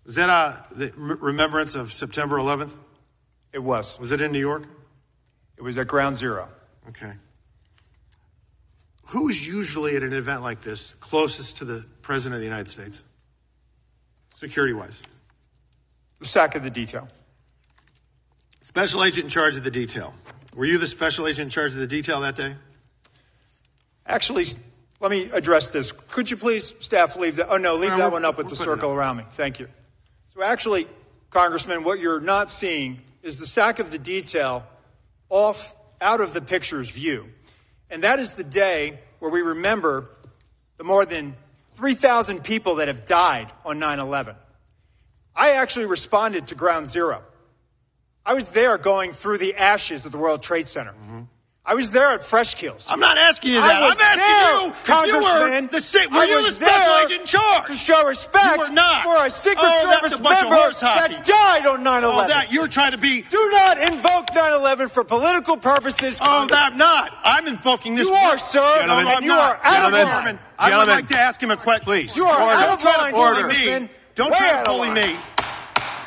Was that the remembrance of September 11th? It was. Was it in New York? It was at Ground Zero. Okay. Who is usually at an event like this closest to the President of the United States, security-wise? The SAC of the detail. Special agent in charge of the detail. Were you the special agent in charge of the detail that day? Actually, let me address this. Could you please, staff, leave that? Oh, no, leave that one up with the circle around me. Thank you. So actually, Congressman, what you're not seeing is the sack of the detail out of the picture's view. And that is the day where we remember the more than 3,000 people that have died on 9/11. I actually responded to Ground Zero. I was there going through the ashes of the World Trade Center. I was there at Fresh Kills. I'm not asking you that. I'm asking you, Congressman. were you the special agent in charge? To show respect You were not. for a Secret That's Service a bunch of member horse hockey. that died on 9/11. Oh, that you were trying to be. Do not invoke 9/11 for political purposes. Oh, I'm not. I'm invoking this. You are, sir. Gentlemen, and you are out of line. I would like to ask him a question. Please. You are out of line, Congressman. Don't try to bully me.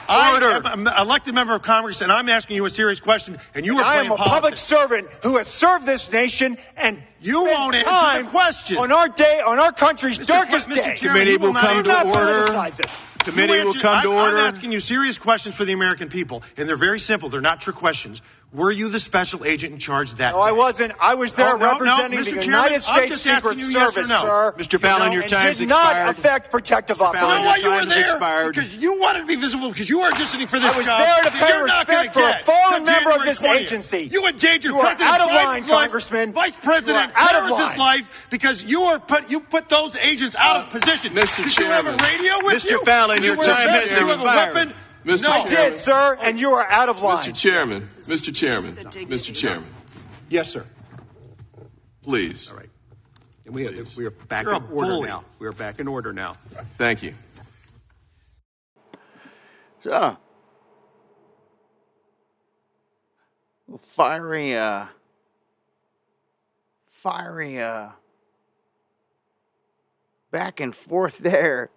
I am an elected member of Congress, and I'm asking you a serious question, and you are I playing am a politics. public servant who has served this nation, and You won't answer time the question. on our country's darkest Mr. day. Chairman, Committee you will come Do to not order. politicize it. Committee will come to order. I'm asking you serious questions for the American people, and they're very simple. They're not trick questions. Were you the special agent in charge that No, I day? wasn't. I was there representing Mr. the Chairman, United I'm States just Secret asking you yes or Service, no. sir. Mr. Fallon, your and time's did not expired. affect protective You operations. know why you were Time's there? expired. Because you wanted to be visible, because you were auditioning for this I was job. there to that pay you're not gonna respect for a get fallen till member of January this 20th. agency. You endangered You are President out of Biden's line, life, Congressman. Vice President You are out of Harris's line. life, because you put those agents out of position. Mr. Did you have a Chairman. radio with Mr. you? Fallon, Did your you wear a time vest? has Did you have a expired. weapon? Mr. I did, sir, and you are out of line. Mr. Chairman, Mr. Chairman, Yes, sir. please. All right. And we are back You're in a order bully. now. We are back in order now. Thank you. So, fiery back and forth there.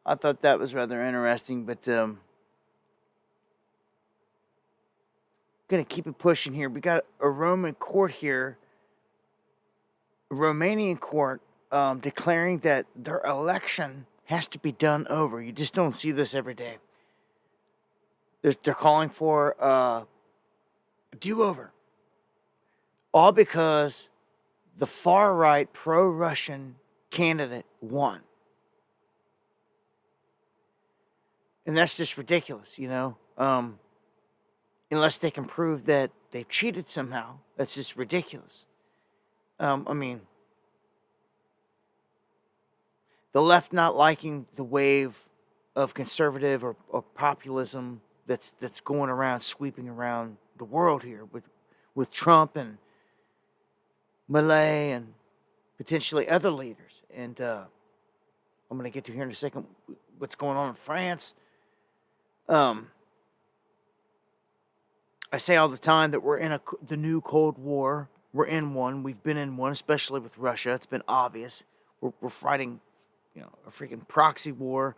I thought that was rather interesting, but gonna keep it pushing here. We got a Roman court here, a Romanian court, declaring that their election has to be done over. You just don't see this every day. They're calling for a do-over. All because the far-right pro-Russian candidate won. And that's just ridiculous, you know? Unless they can prove that they've cheated somehow. That's just ridiculous. I mean, the left not liking the wave of conservative or populism that's going around, sweeping around the world here with Trump and Milei and potentially other leaders. And I'm going to get to here in a second what's going on in France. I say all the time that we're in the new Cold War. We're in one. We've been in one, especially with Russia. It's been obvious. We're fighting, you know, a freaking proxy war.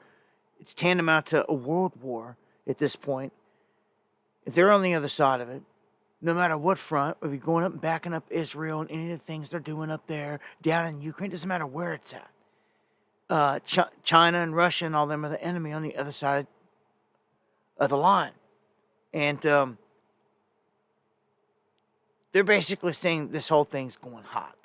It's tantamount to a world war at this point. If they're on the other side of it, no matter what front, if you're going up and backing up Israel and any of the things they're doing up there, down in Ukraine, doesn't matter where it's at. China and Russia and all them are the enemy on the other side of the line. And they're basically saying this whole thing's going hot.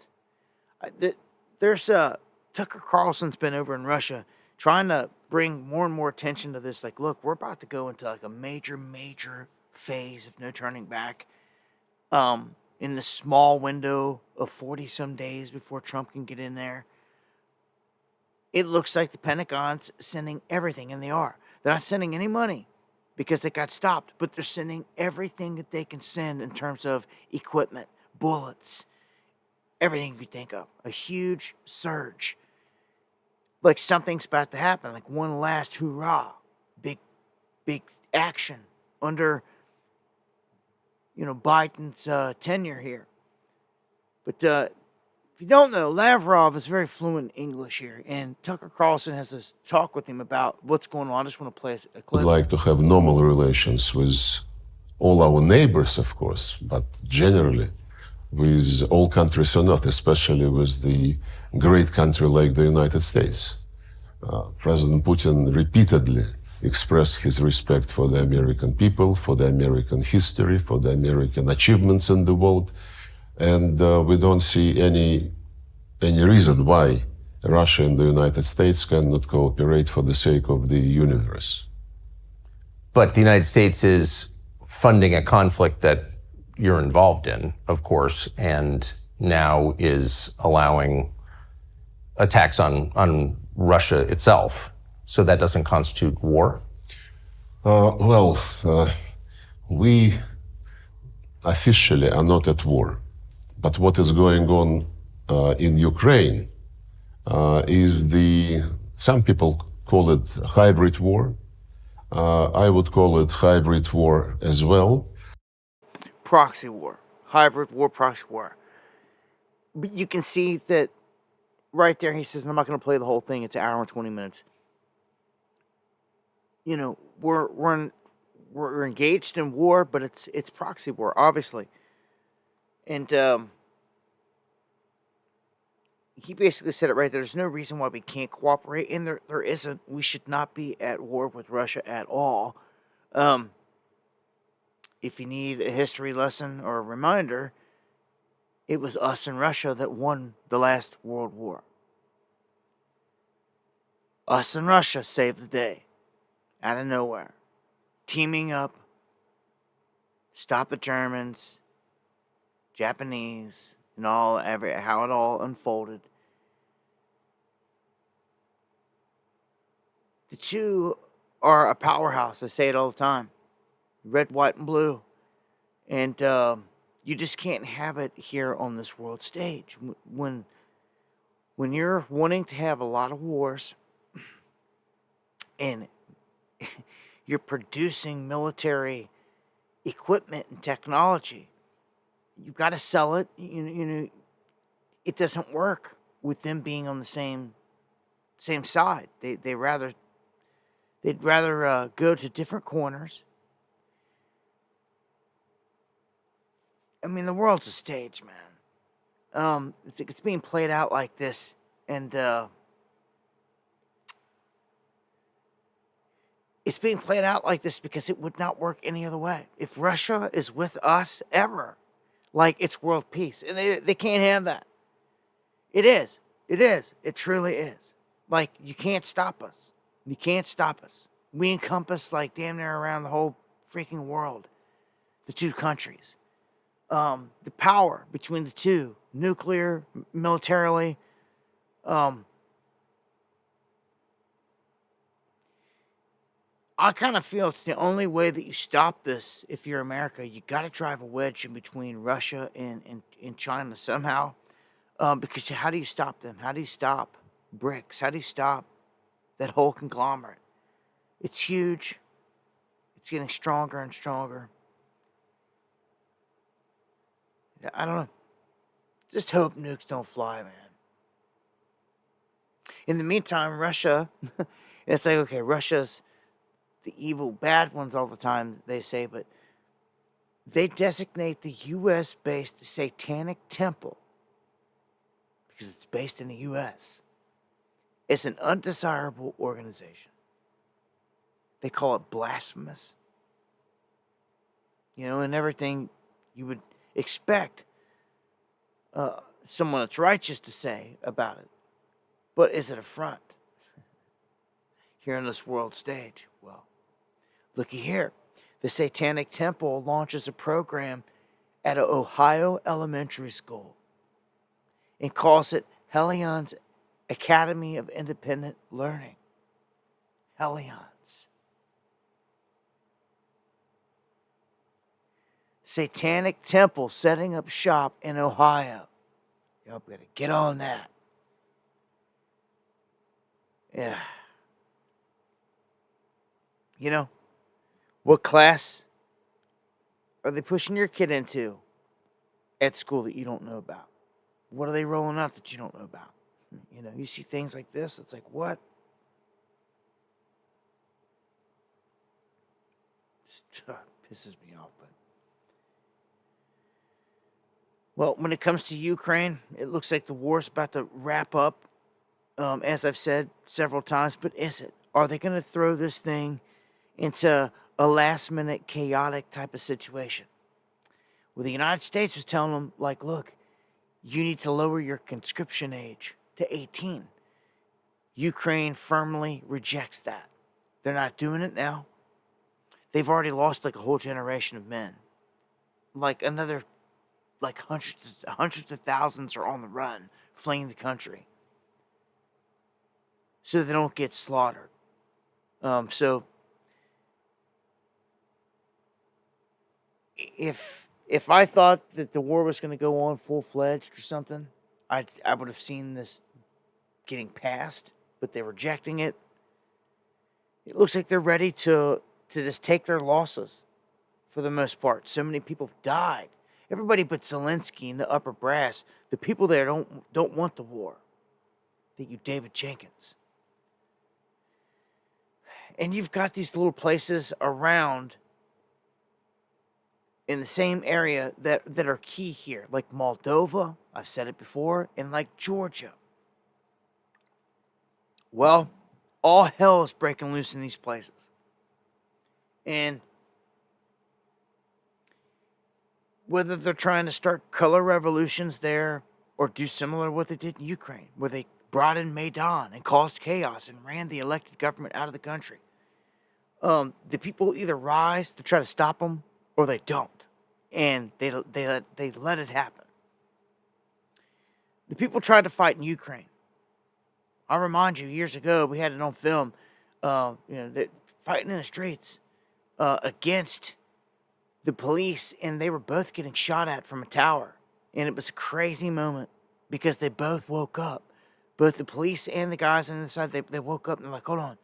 There's Tucker Carlson's been over in Russia trying to bring more and more attention to this. Like, look, we're about to go into like a major phase of no turning back. In the small window of 40-some days before Trump can get in there. It looks like the Pentagon's sending everything, and they are. They're not sending any money because it got stopped, but they're sending everything that they can send in terms of equipment, bullets, everything you think of. A huge surge. Like something's about to happen, like one last hoorah. Big action under, you know, Biden's tenure here. But if you don't know, Lavrov is very fluent in English here, and Tucker Carlson has this talk with him about what's going on. I just want to play a clip. We'd like to have normal relations with all our neighbors, of course, but generally with all countries on earth, especially with the great country like the United States. President Putin repeatedly expressed his respect for the American people, for the American history, for the American achievements in the world. And we don't see any reason why Russia and the United States cannot cooperate for the sake of the universe. But the United States is funding a conflict that you're involved in, of course, and now is allowing attacks on Russia itself. So that doesn't constitute war? We officially are not at war. But what is going on in Ukraine is some people call it hybrid war. I would call it hybrid war as well. Proxy war, hybrid war, proxy war. But you can see that right there. He says, "I'm not going to play the whole thing. It's an hour and 20 minutes." You know, we're engaged in war, but it's proxy war, obviously. And he basically said it right there. There's no reason why we can't cooperate, and there isn't. We should not be at war with Russia at all. If you need a history lesson or a reminder, it was us and Russia that won the last World War. Us and Russia saved the day out of nowhere, teaming up, stop the Germans, Japanese, and how it all unfolded. The two are a powerhouse. I say it all the time. Red, white, and blue. And you just can't have it here on this world stage. When you're wanting to have a lot of wars and you're producing military equipment and technology, you've got to sell it. You know, it doesn't work with them being on the same side. They'd rather go to different corners. I mean, the world's a stage, man. It's being played out like this, and it's being played out like this because it would not work any other way. If Russia is with us ever, like, it's world peace, and they can't have that. It is. It truly is. Like, you can't stop us. You can't stop us. We encompass, like, damn near around the whole freaking world. The two countries. The power between the two, nuclear, militarily, I kind of feel it's the only way that you stop this. If you're America, you got to drive a wedge in between Russia and China somehow, because how do you stop them? How do you stop BRICS? How do you stop that whole conglomerate? It's huge. It's getting stronger and stronger. I don't know. Just hope nukes don't fly, man. In the meantime, Russia, it's like, okay, Russia's the evil, bad ones all the time, they say, but they designate the U.S.-based Satanic Temple, because it's based in the U.S., as an undesirable organization. They call it blasphemous. You know, and everything you would expect someone that's righteous to say about it. But is it a front? Here on this world stage? Well, looky here. The Satanic Temple launches a program at an Ohio elementary school and calls it Helion's Academy of Independent Learning. Helion's. Satanic Temple setting up shop in Ohio. Y'all better get on that. Yeah. You know, what class are they pushing your kid into at school that you don't know about? What are they rolling out that you don't know about? You know, you see things like this, it's like, what? It pisses me off, but... Well, when it comes to Ukraine, it looks like the war's about to wrap up, as I've said several times, but is it? Are they going to throw this thing into a last-minute chaotic type of situation? Well, the United States was telling them, like, look, you need to lower your conscription age to 18. Ukraine firmly rejects that. They're not doing it now. they've already lost like a whole generation of men. Like another, like hundreds of thousands are on the run, fleeing the country, so they don't get slaughtered. So if I thought that the war was going to go on full-fledged or something, I would have seen this getting passed, but they're rejecting it. It looks like they're ready to just take their losses for the most part. So many people have died. Everybody but Zelensky and the upper brass, the people there don't want the war. Thank you, David Jenkins. And you've got these little places around in the same area that are key here, like Moldova, I've said it before, and like Georgia. Well, all hell is breaking loose in these places. And whether they're trying to start color revolutions there or do similar to what they did in Ukraine, where they brought in Maidan and caused chaos and ran the elected government out of the country, the people either rise to try to stop them or they don't. And they let it happen. The people tried to fight in Ukraine. I remind you, years ago, we had it on film, they're fighting in the streets against the police, and they were both getting shot at from a tower. And it was a crazy moment because they both woke up. Both the police and the guys on the side, they woke up and they're like, hold on.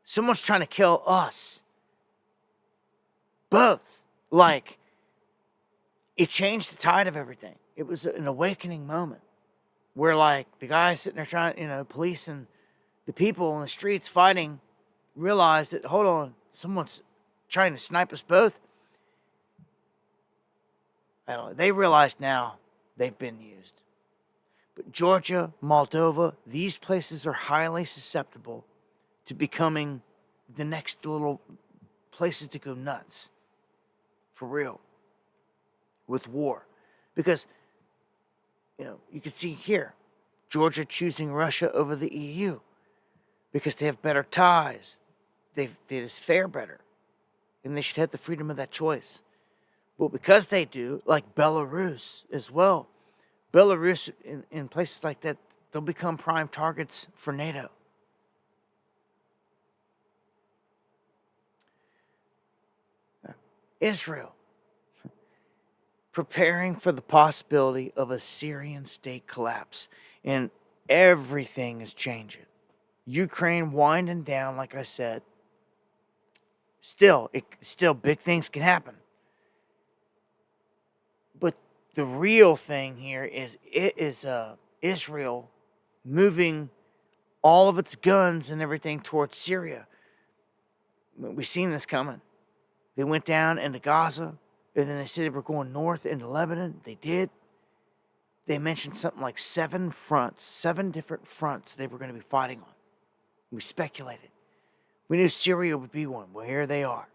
Someone's trying to kill us. Both. Like, it changed the tide of everything. It was an awakening moment where, like, the guys sitting there trying, police and the people in the streets fighting realized that, hold on, someone's trying to snipe us both. I don't know. They realize now they've been used. But Georgia, Moldova, these places are highly susceptible to becoming the next little places to go nuts. For real. With war. Because, you can see here, Georgia choosing Russia over the EU because they have better ties. They just fare better. And they should have the freedom of that choice. But because they do, like Belarus as well, Belarus in places like that, they'll become prime targets for NATO. Israel, preparing for the possibility of a Syrian state collapse. And everything is changing. Ukraine winding down, like I said. Still big things can happen. But the real thing here is Israel moving all of its guns and everything towards Syria. We've seen this coming. They went down into Gaza, and then they said they were going north into Lebanon. They did. They mentioned something like 7 different fronts they were going to be fighting on. We speculated. We knew Syria would be one. Well, here they are.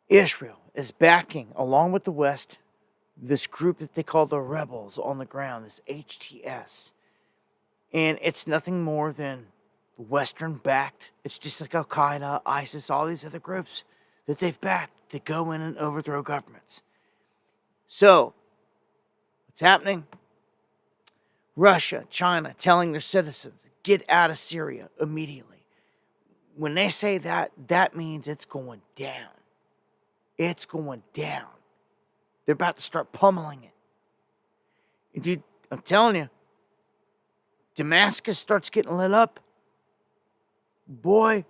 Israel is backing, along with the West, this group that they call the rebels on the ground, this HTS. And it's nothing more than Western-backed. It's just like Al-Qaeda, ISIS, all these other groups that they've backed to go in and overthrow governments. So, what's happening? Russia, China, telling their citizens, get out of Syria immediately. When they say that, that means it's going down. It's going down. They're about to start pummeling it. And dude, I'm telling you, Damascus starts getting lit up. Boy,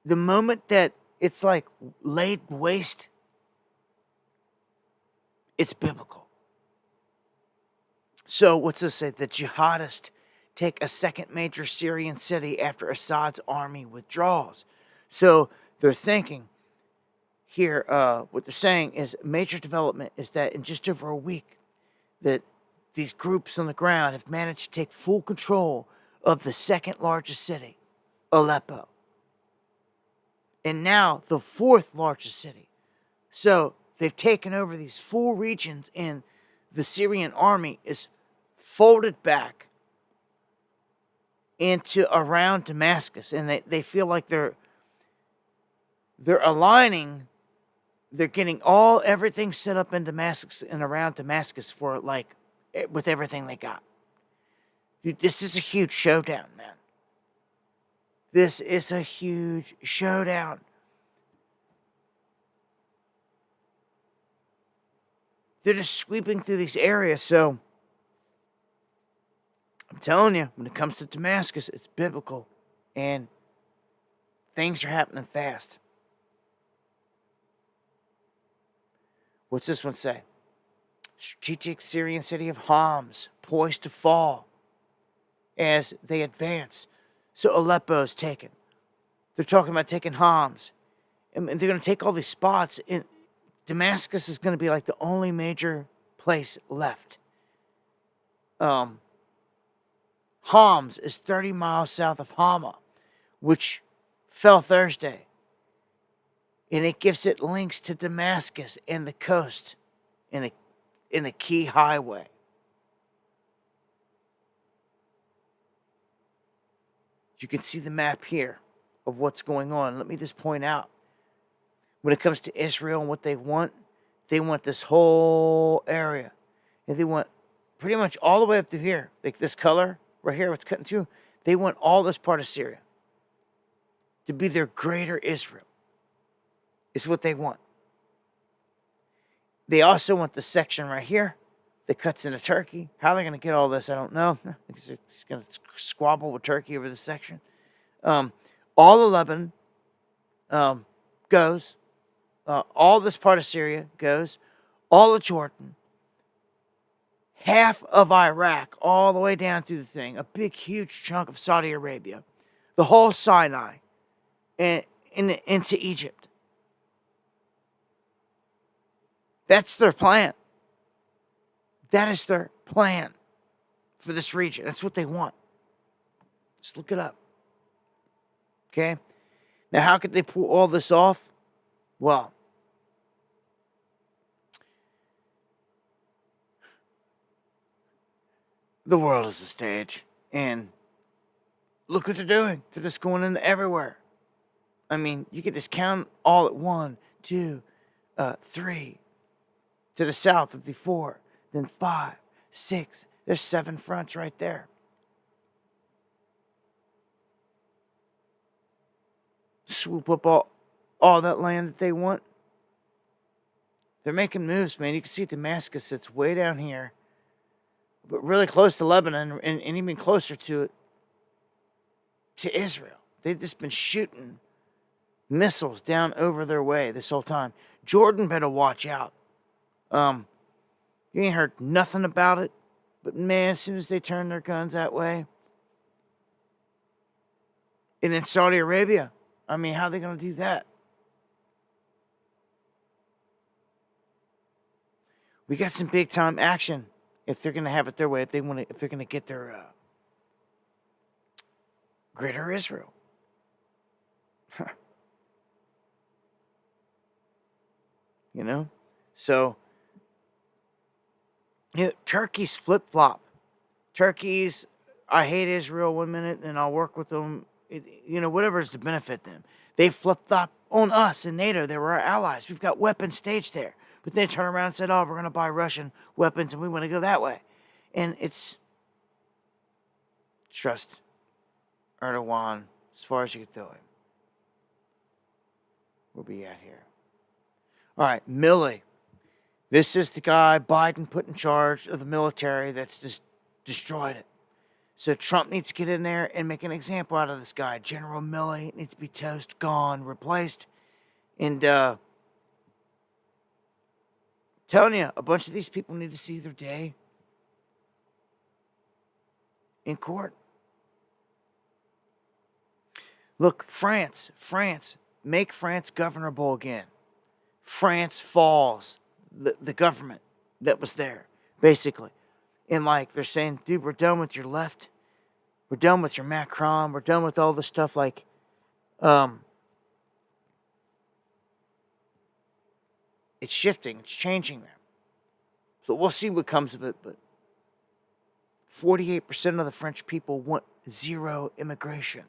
the moment that it's like laid waste, it's biblical. So what's this say? The jihadists take a second major Syrian city after Assad's army withdraws. So they're thinking here, what they're saying is major development is that in just over a week that these groups on the ground have managed to take full control of the second largest city, Aleppo. And now the 4th largest city. So they've taken over these full regions, and the Syrian army is folded back into around Damascus, and they feel like they're aligning. They're getting everything set up in Damascus and around Damascus for like with everything they got. Dude, this is a huge showdown, man. This is a huge showdown. They're just sweeping through these areas, so I'm telling you, when it comes to Damascus, it's biblical, and things are happening fast. What's this one say? Strategic Syrian city of Homs poised to fall as they advance. So Aleppo is taken. They're talking about taking Homs, and they're going to take all these spots. And Damascus is going to be like the only major place left. Homs is 30 miles south of Hama, which fell Thursday. And it gives it links to Damascus and the coast in a key highway. You can see the map here of what's going on. Let me just point out, when it comes to Israel and what they want this whole area. And they want pretty much all the way up through here. Like this color right here, what's cutting through. They want all this part of Syria to be their greater Israel. Is what they want. They also want the section right here that cuts into Turkey. How they're going to get all this, I don't know. Because it's going to squabble with Turkey over this section. All of Lebanon goes. All this part of Syria goes. All of Jordan. Half of Iraq, all the way down through the thing. A big, huge chunk of Saudi Arabia. The whole Sinai. And into Egypt. That's their plan. That is their plan for this region. That's what they want. Just look it up. Okay? Now, how could they pull all this off? Well, the world is a stage. And look what they're doing. They're just going in everywhere. I mean, you could just count all at 1, 2, 3. To the south would be 4, then 5, 6. There's 7 fronts right there. Swoop up all that land that they want. They're making moves, man. You can see Damascus sits way down here, but really close to Lebanon and even closer to Israel. They've just been shooting missiles down over their way this whole time. Jordan better watch out. You ain't heard nothing about it, but man, as soon as they turn their guns that way. And then Saudi Arabia, I mean, how are they going to do that? We got some big time action if they're going to have it their way, if they're going to get their greater Israel. You know? So Turkey's flip-flop. Turkey's, I hate Israel 1 minute, and I'll work with them. Whatever is to benefit them. They flip-flop on us in NATO. They were our allies. We've got weapons staged there. But they turn around and said, we're going to buy Russian weapons, and we want to go that way. And it's trust Erdogan as far as you can throw him. We'll be at here. All right, Milley. This is the guy Biden put in charge of the military that's just destroyed it. So Trump needs to get in there and make an example out of this guy. General Milley needs to be toast, gone, replaced. And telling you, a bunch of these people need to see their day in court. Look, France, make France governable again. France falls. The government that was there, basically. And like they're saying, dude, we're done with your left. We're done with your Macron. We're done with all this stuff. Like, it's shifting. It's changing there. So we'll see what comes of it. But 48% of the French people want zero immigration.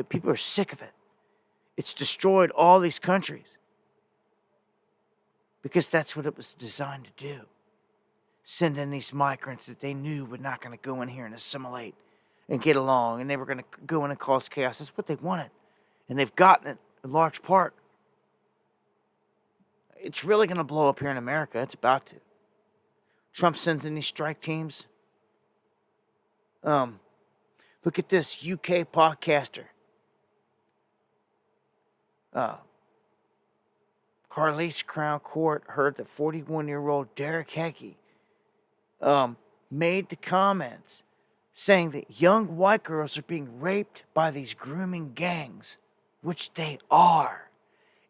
People are sick of it. It's destroyed all these countries because that's what it was designed to do. Send in these migrants that they knew were not going to go in here and assimilate and get along, and they were going to go in and cause chaos. That's what they wanted, and they've gotten it in large part. It's really going to blow up here in America. It's about to. Trump sends in these strike teams. Look at this UK podcaster. Carlisle Crown Court heard that 41-year-old Derek Heggie made the comments saying that young white girls are being raped by these grooming gangs, which they are.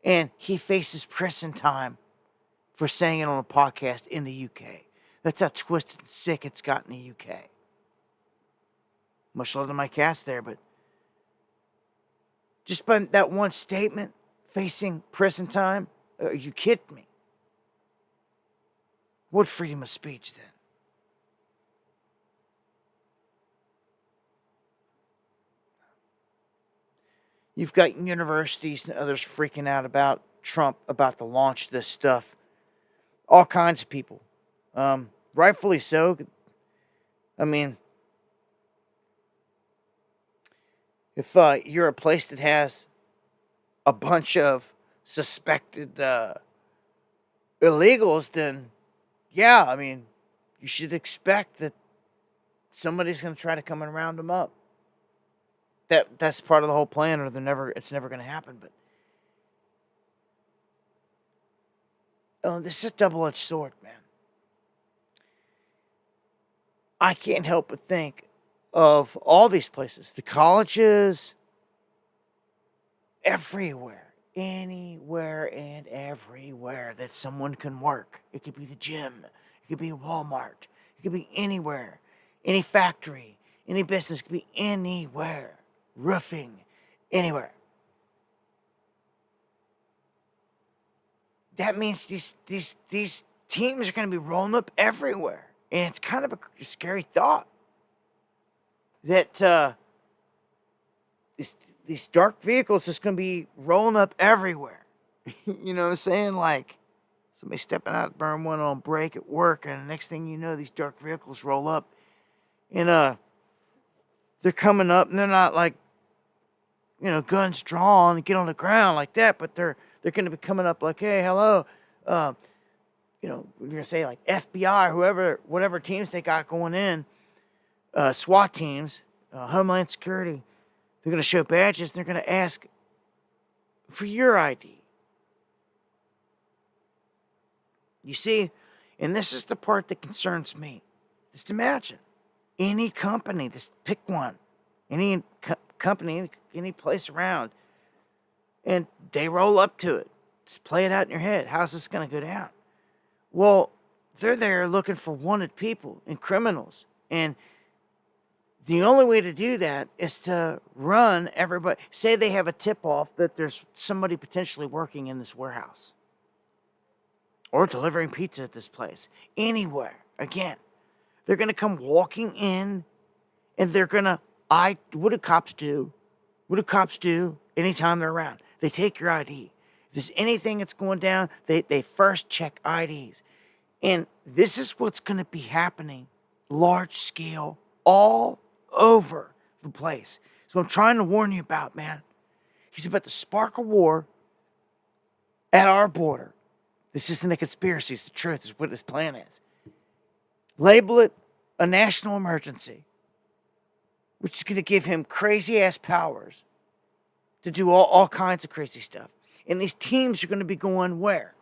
And he faces prison time for saying it on a podcast in the UK. That's how twisted and sick it's got in the UK. Much love to my cats there, but just by that one statement, facing prison time, are you kidding me? What freedom of speech then? You've got universities and others freaking out about Trump about to launch this stuff. All kinds of people. Rightfully so. I mean, if you're a place that has a bunch of suspected illegals, then yeah, I mean, you should expect that somebody's going to try to come and round them up. That's part of the whole plan, or it's never going to happen. But this is a double-edged sword, man. I can't help but think of all these places, the colleges, everywhere, anywhere and everywhere that someone can work. It could be the gym, it could be Walmart, it could be anywhere, any factory, any business, it could be anywhere, roofing, anywhere. That means these teams are going to be rolling up everywhere. And it's kind of a scary thought that these dark vehicles just going to be rolling up everywhere. You know what I'm saying? Like somebody stepping out, burn one on break at work, and the next thing you know, these dark vehicles roll up. And they're coming up, and they're not like, guns drawn and get on the ground like that, but they're going to be coming up like, hey, hello, we're going to say like FBI, whatever teams they got going in, SWAT teams, Homeland Security, they're going to show badges. They're going to ask for your ID. You see, and this is the part that concerns me. Just imagine any company, just pick one, any company, any place around, and they roll up to it. Just play it out in your head. How's this going to go down? Well, they're there looking for wanted people and criminals. And the only way to do that is to run everybody. Say they have a tip-off that there's somebody potentially working in this warehouse or delivering pizza at this place. Anywhere. Again, they're going to come walking in and they're going to, what do cops do? What do cops do anytime they're around? They take your ID. If there's anything that's going down, they first check IDs. And this is what's going to be happening large scale all over the place. So I'm trying to warn you about, man. He's about to spark a war at our border. This isn't a conspiracy. It's the truth. It's what his plan is. Label it a national emergency, which is going to give him crazy-ass powers to do all kinds of crazy stuff. And these teams are going to be going where?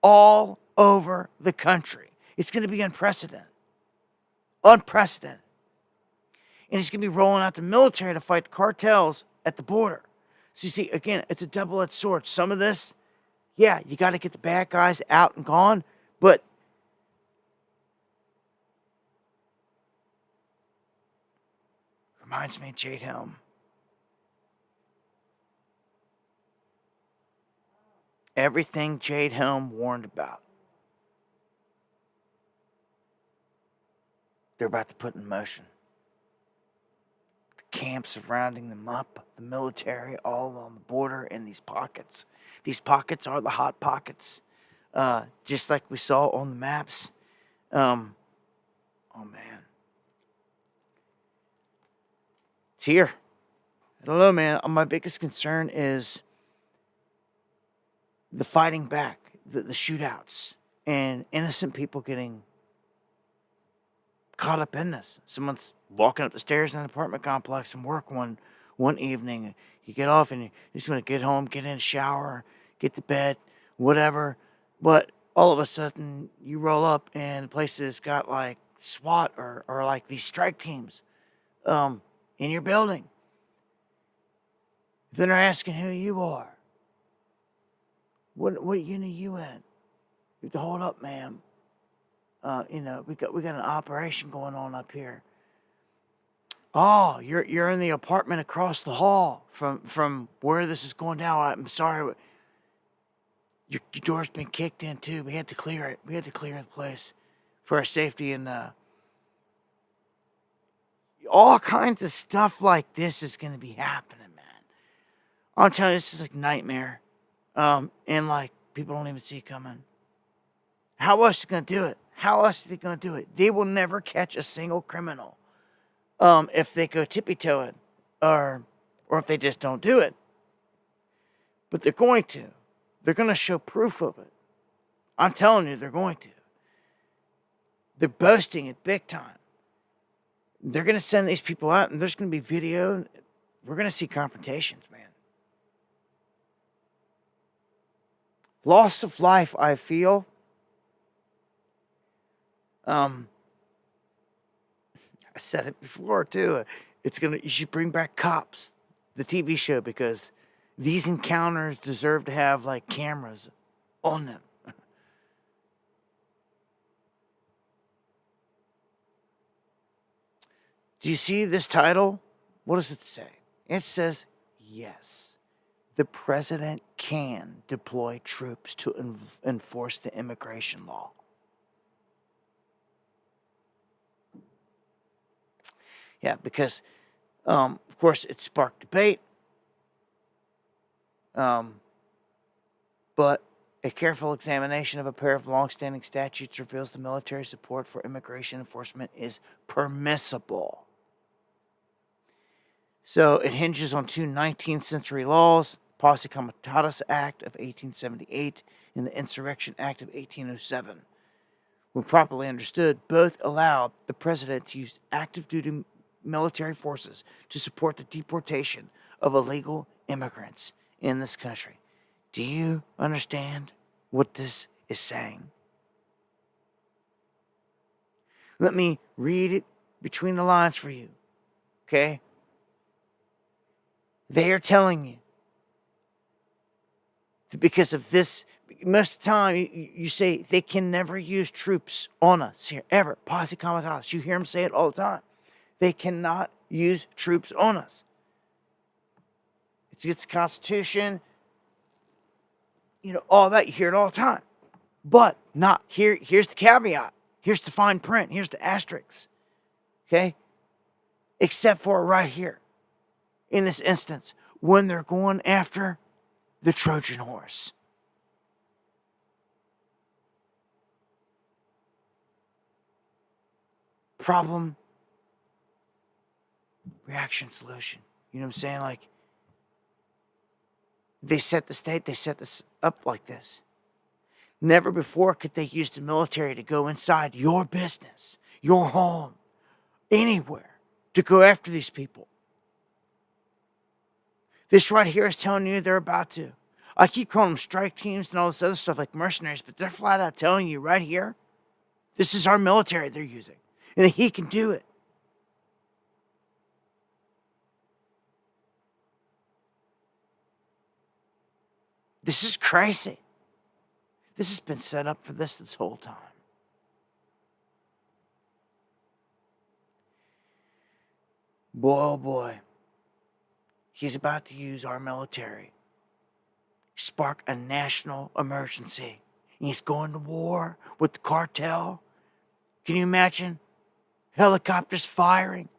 All over the country. It's going to be unprecedented. Unprecedented. And he's going to be rolling out the military to fight the cartels at the border. So you see, again, it's a double-edged sword. Some of this, yeah, you got to get the bad guys out and gone, but reminds me of Jade Helm. Everything Jade Helm warned about. they're about to put in motion. The camps surrounding them up, the military all along the border in these pockets. These pockets are the hot pockets, just like we saw on the maps. Oh, man. It's here. I don't know, man. My biggest concern is the fighting back, the shootouts, and innocent people getting caught up in this. Someone's walking up the stairs in an apartment complex from work one evening. You get off and you just want to get home, get in a shower, get to bed, whatever. But all of a sudden, you roll up and the place has got like SWAT or like these strike teams in your building. Then they're asking who you are. What unit you in? You have to hold up, ma'am. We got an operation going on up here. Oh, you're in the apartment across the hall from where this is going down. I'm sorry. Your door's been kicked in too. We had to clear it. We had to clear the place for our safety, and all kinds of stuff like this is going to be happening, man. I'm telling you, this is like nightmare. And like people don't even see it coming. How else are they going to do it? How else are they going to do it? They will never catch a single criminal if they go tippy-toeing or if they just don't do it. But they're going to. They're going to show proof of it. I'm telling you, they're going to. They're boasting it big time. They're going to send these people out, and there's going to be video. We're going to see confrontations, man. Loss of life, I feel. I said it before too. You should bring back Cops, the TV show, because these encounters deserve to have like cameras on them. Do you see this title? What does it say? It says, yes, the president can deploy troops to enforce the immigration law. Yeah, because, of course, it sparked debate. But a careful examination of a pair of long-standing statutes reveals the military support for immigration enforcement is permissible. So it hinges on two 19th century laws, Posse Comitatus Act of 1878 and the Insurrection Act of 1807. When properly understood, both allowed the president to use active duty military forces to support the deportation of illegal immigrants in this country. Do you understand what this is saying? Let me read it between the lines for you, okay? They are telling you that because of this, most of the time you say they can never use troops on us here, ever. Posse Comitatus, you hear them say it all the time. They cannot use troops on us. It's against the Constitution. All that. You hear it all the time. But not here. Here's the caveat. Here's the fine print. Here's the asterisk. Okay? Except for right here. In this instance, when they're going after the Trojan horse. Problem, reaction, solution. You know what I'm saying? Like, they set the state, they set this up like this. Never before could they use the military to go inside your business, your home, anywhere, to go after these people. This right here is telling you they're about to. I keep calling them strike teams and all this other stuff like mercenaries, but they're flat out telling you right here, this is our military they're using. And he can do it. This is crazy. This has been set up for this whole time. Boy, oh boy. He's about to use our military. Spark a national emergency. And he's going to war with the cartel. Can you imagine? helicopters firing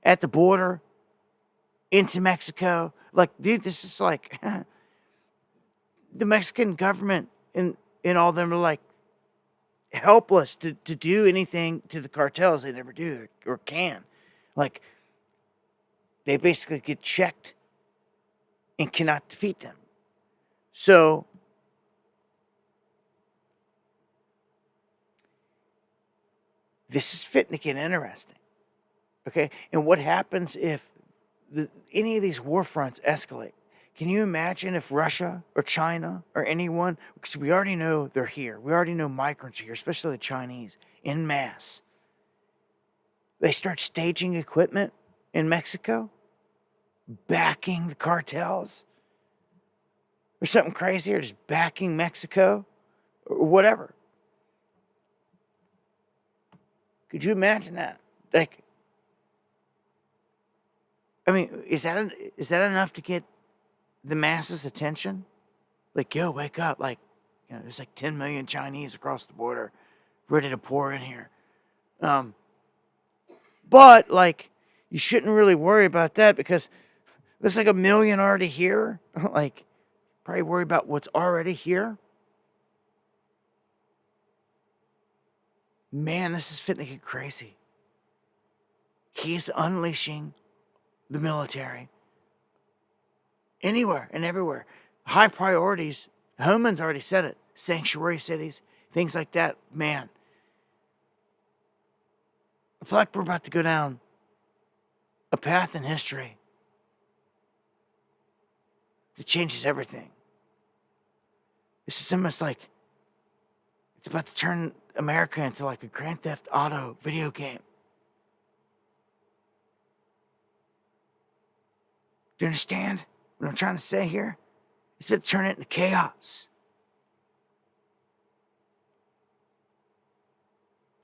at the border into Mexico. Like, dude, this is like the Mexican government and all them are like helpless to do anything to the cartels. They never do or can. Like, they basically get checked and cannot defeat them. So this is fitting to get interesting. Okay? And what happens if any of these war fronts escalate? Can you imagine if Russia or China or anyone, because we already know they're here. We already know migrants are here, especially the Chinese, en masse. They start staging equipment in Mexico, backing the cartels, or something crazy, or just backing Mexico, or whatever. Could you imagine that? Like, I mean, is that enough to get the masses' attention? Like, yo, wake up. Like, you know, there's like 10 million Chinese across the border ready to pour in here. But, like, you shouldn't really worry about that because there's like 1 million already here. Like, probably worry about what's already here. Man, this is fitting to get crazy. He's unleashing the military anywhere and everywhere. High priorities. Homan's already said it. Sanctuary cities, things like that. Man, I feel like we're about to go down a path in history that changes everything. This is almost like it's about to turn America into like a Grand Theft Auto video game. Do you understand what I'm trying to say here? It's about to turn it into chaos.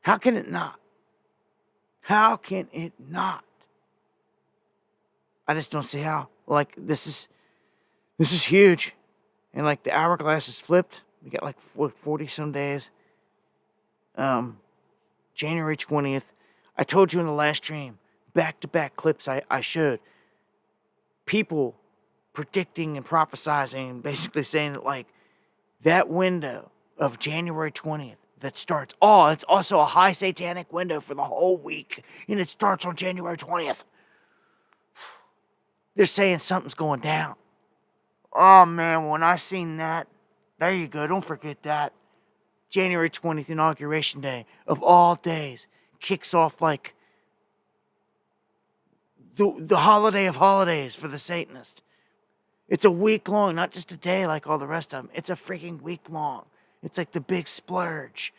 How can it not? How can it not? I just don't see how. Like, this is huge. And like the hourglass is flipped. We got like 40 some days. January 20th. I told you in the last stream, back-to-back clips I showed. People predicting and prophesizing, basically saying that like that window of January 20th that starts, it's also a high satanic window for the whole week, and it starts on January 20th. They're saying something's going down. Oh man, when I seen that, there you go, don't forget that. January 20th, Inauguration Day, of all days, kicks off like the holiday of holidays for the Satanist. It's a week long, not just a day like all the rest of them. It's a freaking week long. It's like the big splurge.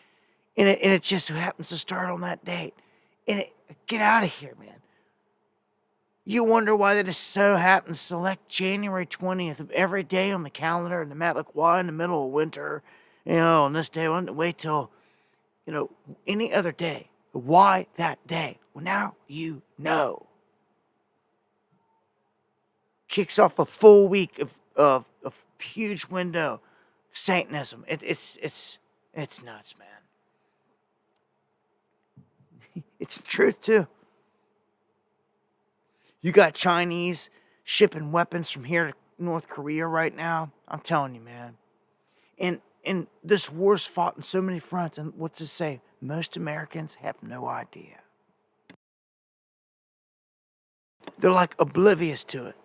And it just happens to start on that date. Get out of here, man. You wonder why they just so happen to select January 20th of every day on the calendar and the map, like why in the middle of winter, on this day, wait till, any other day. Why that day? Well, now you know. Kicks off a full week of huge window Satanism. It's nuts, man. It's the truth too. You got Chinese shipping weapons from here to North Korea right now. I'm telling you, man. And this war's fought on so many fronts. And what's it say? Most Americans have no idea. They're like oblivious to it.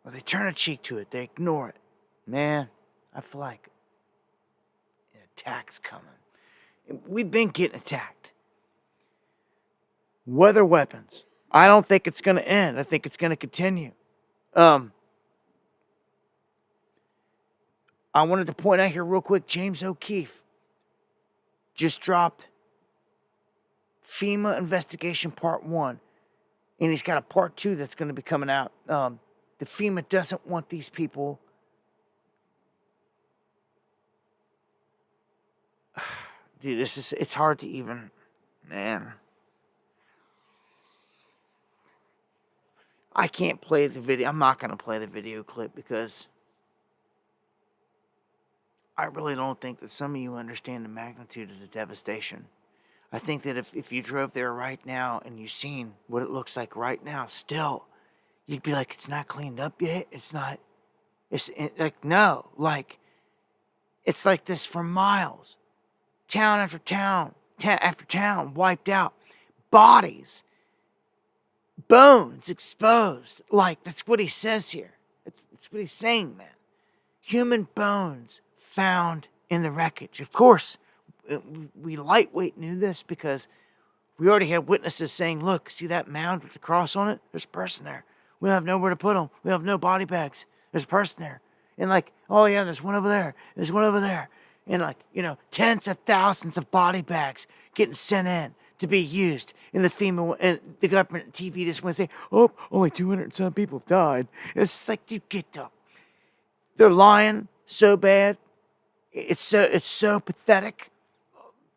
Or they turn a cheek to it. They ignore it. Man, I feel like an attack's coming. We've been getting attacked. Weather weapons. I don't think it's going to end. I think it's going to continue. I wanted to point out here real quick, James O'Keefe just dropped FEMA Investigation Part 1. And he's got a Part 2 that's going to be coming out. The FEMA doesn't want these people. Dude, it's hard to even, man. I can't play the video. I'm not going to play the video clip because I really don't think that some of you understand the magnitude of the devastation. I think that if you drove there right now and you seen what it looks like right now, still, you'd be like, it's not cleaned up yet. It's not. Like, no. Like, it's like this for miles. Town after town, after town, wiped out. Bodies. Bones exposed. Like, that's what he says here. That's what he's saying, man. Human bones found in the wreckage. Of course, we lightweight knew this because we already had witnesses saying, look, see that mound with the cross on it? There's a person there. We don't have nowhere to put them. We have no body bags. There's a person there. And like, oh yeah, there's one over there. There's one over there. And like, tens of thousands of body bags getting sent in to be used in the FEMA, and the government TV just want to say, oh, only 200 and some people have died. And it's just like, dude, get up. They're lying so bad. It's so pathetic.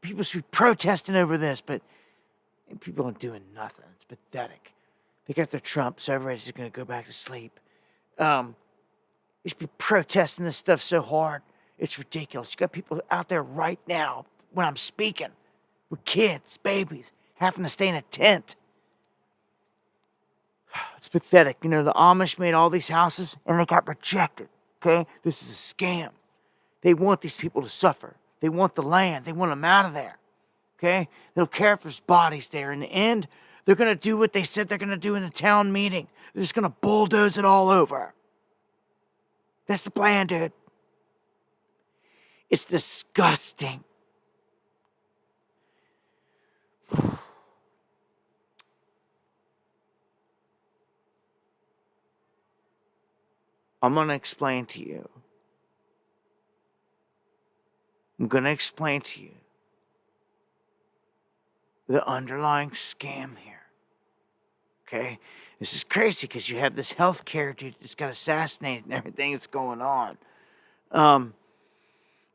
People should be protesting over this, but people aren't doing nothing. It's pathetic. They got their Trump, so everybody's just going to go back to sleep. You should be protesting this stuff so hard. It's ridiculous. You got people out there right now when I'm speaking with kids, babies, having to stay in a tent. It's pathetic. The Amish made all these houses and they got rejected. Okay? This is a scam. They want these people to suffer. They want the land. They want them out of there. Okay? They don't care if there's bodies there. In the end, they're going to do what they said they're going to do in the town meeting. They're just going to bulldoze it all over. That's the plan, dude. It's disgusting. I'm going to explain to you. I'm going to explain to you the underlying scam here. Okay? This is crazy because you have this healthcare dude that's got assassinated and everything that's going on.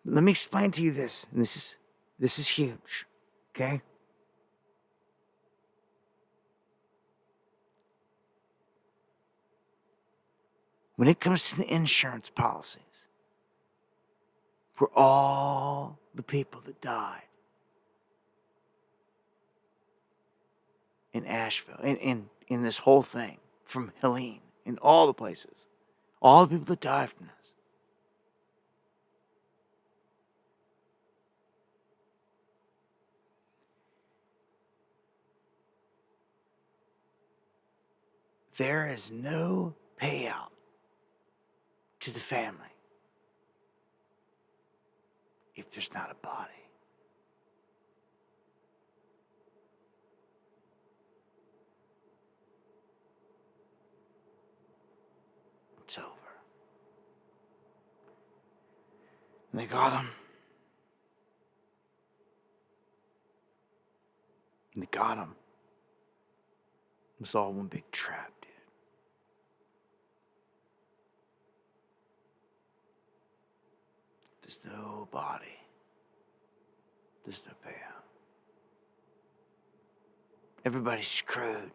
Let me explain to you this. And this is huge. Okay? When it comes to the insurance policies, for all the people that died in Asheville, in this whole thing, from Helene, in all the places, all the people that died from this, there is no payout to the family if there's not a body. It's over. And they got him. And they got him. It was all one big trap, dude. There's no body. There's no payout. Everybody's screwed.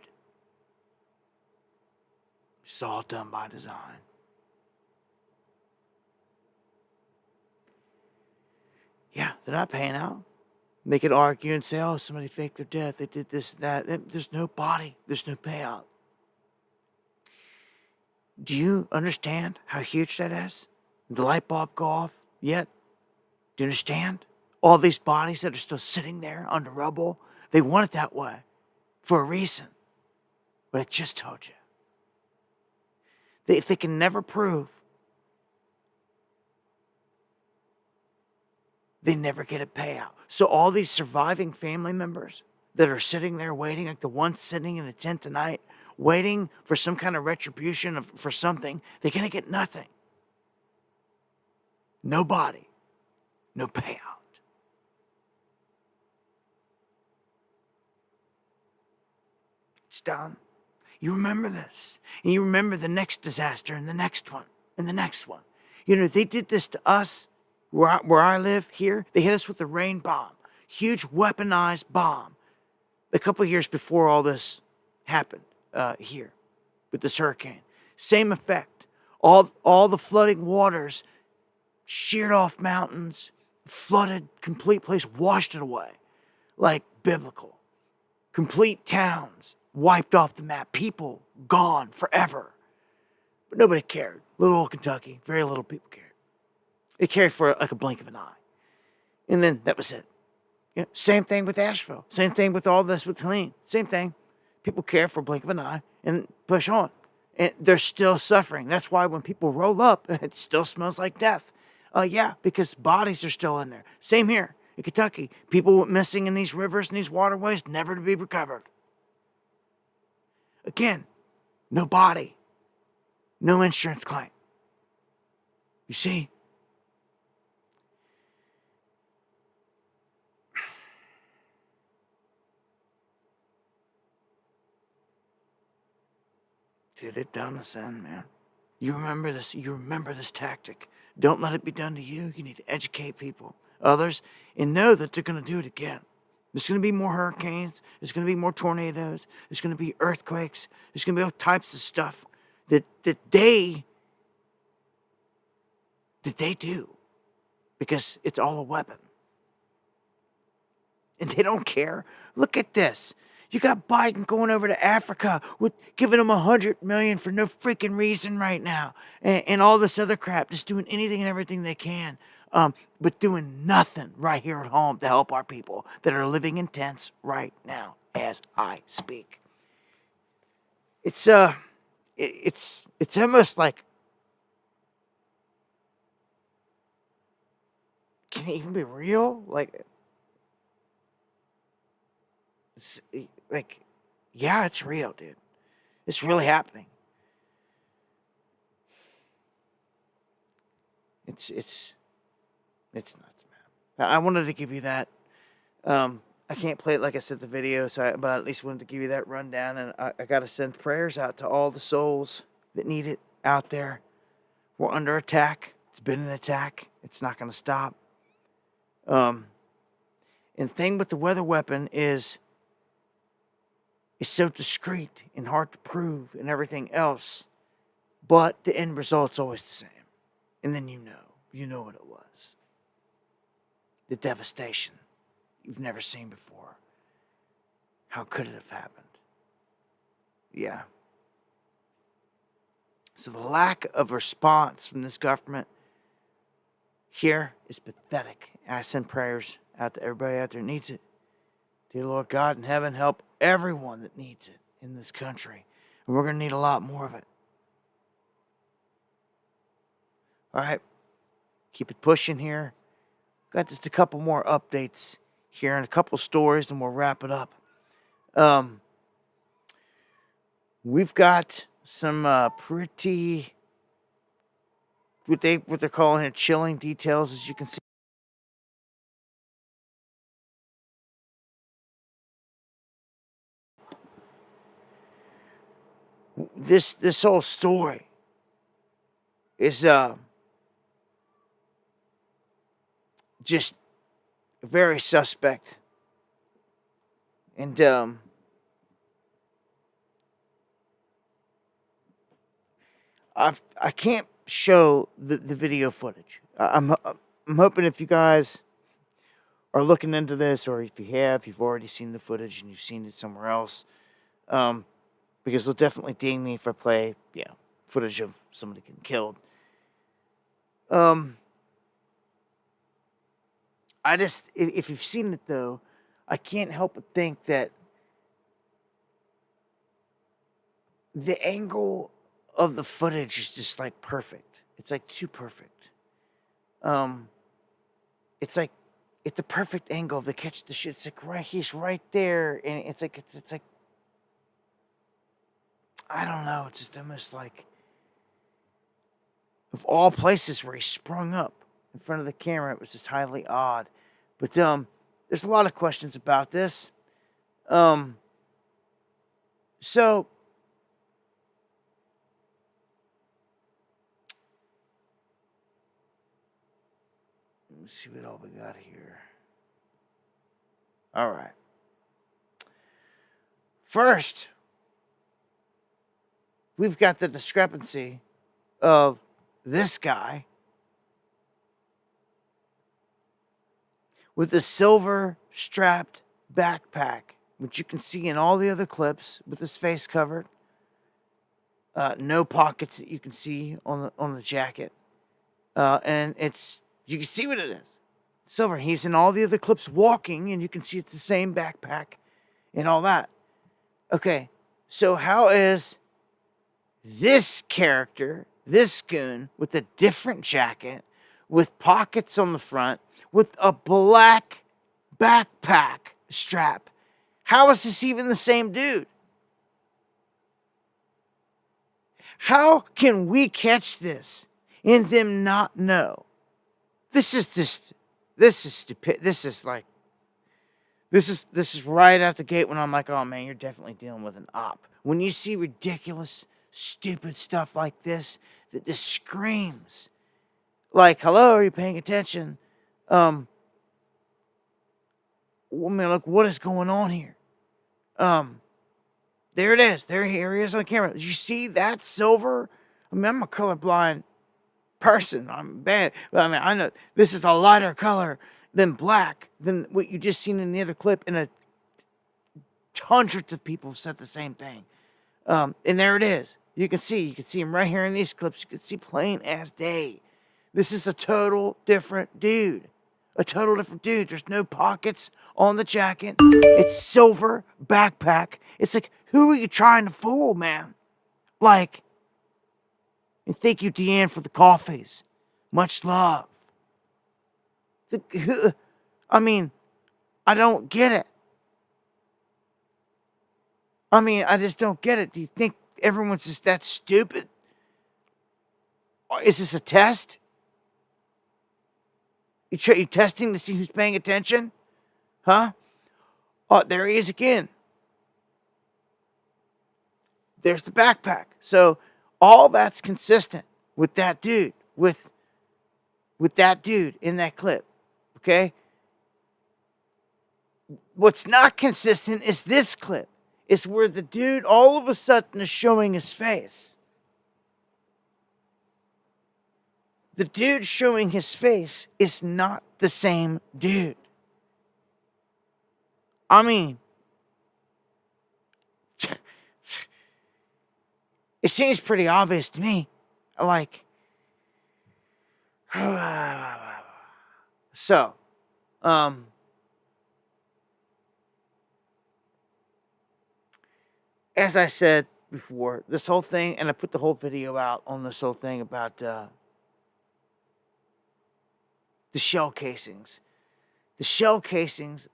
It's all done by design. Yeah, they're not paying out. They could argue and say, oh, somebody faked their death. They did this, that. There's no body. There's no payout. Do you understand how huge that is? Did the light bulb go off yet? Do you understand? All these bodies that are still sitting there under rubble, they want it that way for a reason. But I just told you. If they can never prove, they never get a payout. So all these surviving family members that are sitting there waiting, like the ones sitting in a tent tonight, waiting for some kind of retribution for something, they're going to get nothing. No body, no payout. It's done. You remember this. And you remember the next disaster and the next one and the next one. They did this to us where I live here. They hit us with the rain bomb. Huge weaponized bomb. A couple of years before all this happened here with this hurricane. Same effect. All the flooding waters sheared off mountains, flooded complete place, washed it away. like biblical. Complete towns wiped off the map. People gone forever. But nobody cared. Little old Kentucky, very little people cared. It cared for like a blink of an eye. And then that was it. Yeah, same thing with Asheville. Same thing with all this with Helene. Same thing. People care for a blink of an eye and push on. And they're still suffering. That's why when people roll up, it still smells like death. Yeah, because bodies are still in there. Same here in Kentucky. People went missing in these rivers and these waterways, never to be recovered. Again, no body, no insurance claim. You see? Dude, it done us in, man. You remember this. You remember this tactic. Don't let it be done to you. You need to educate people, others, and know that they're going to do it again. There's going to be more hurricanes. There's going to be more tornadoes. There's going to be earthquakes. There's going to be all types of stuff that they do, because it's all a weapon, and they don't care. Look at this. You got Biden going over to Africa with giving them $100 million for no freaking reason right now, and all this other crap, just doing anything and everything they can, but doing nothing right here at home to help our people that are living in tents right now as I speak. It's almost like, can it even be real? Like, it's like, yeah, it's real, dude. It's really happening. It's nuts, man. I wanted to give you that. I can't play it like I said the video, but I at least wanted to give you that rundown. And I got to send prayers out to all the souls that need it out there. We're under attack. It's been an attack. It's not going to stop. And the thing with the weather weapon is it's so discreet and hard to prove and everything else, but the end result's always the same. And then you know what it was. The devastation you've never seen before. How could it have happened? Yeah. So the lack of response from this government here is pathetic. And I send prayers out to everybody out there who needs it. Dear Lord God in heaven, help everyone that needs it in this country. And we're going to need a lot more of it. All right. Keep it pushing here. Got just a couple more updates here and a couple stories, and we'll wrap it up. We've got some pretty, what they're calling here, chilling details, as you can see. This whole story is just very suspect, and I can't show the video footage. I'm hoping if you guys are looking into this, or if you've already seen the footage and you've seen it somewhere else, because they'll definitely ding me if I play, footage of somebody getting killed. If you've seen it though, I can't help but think that the angle of the footage is just like perfect. It's like too perfect. It's like it's the perfect angle to catch the shit. It's like he's right there, and it's like I don't know. It's just almost like, of all places where he sprung up in front of the camera, it was just highly odd. But there's a lot of questions about this. So let's see what all we got here. All right. First, we've got the discrepancy of this guy with the silver-strapped backpack, which you can see in all the other clips with his face covered. No pockets that you can see on the jacket. And you can see what it is. Silver. He's in all the other clips walking, and you can see it's the same backpack and all that. Okay, so how is this character, this goon, with a different jacket, with pockets on the front, with a black backpack strap, how is this even the same dude? How can we catch this and them not know? This is stupid. This is right out the gate when I'm like, oh man, you're definitely dealing with an op. When you see ridiculous, stupid stuff like this, that just screams, like, hello, are you paying attention? I mean, look, what is going on here? There it is. Here he is on the camera. Did you see that silver? I mean, I'm a colorblind person. I'm bad. But I mean, I know this is a lighter color than black than what you just seen in the other clip. And hundreds of people have said the same thing. And there it is. You can see him right here in these clips. You can see plain as day. This is a total different dude. There's no pockets on the jacket. It's silver backpack. It's like, who are you trying to fool, man? Like, and thank you, Deanne, for the coffees. Much love. I mean, I don't get it. I mean, I just don't get it. Do you think everyone's just that stupid? Or is this a test? You testing to see who's paying attention? Huh? Oh, there he is again. There's the backpack. So all that's consistent with that dude, with that dude in that clip. Okay? What's not consistent is this clip. It's where the dude all of a sudden is showing his face. The dude showing his face is not the same dude. I mean, it seems pretty obvious to me. Like, so, as I said before, this whole thing, and I put the whole video out on this whole thing about the shell casings. The shell casings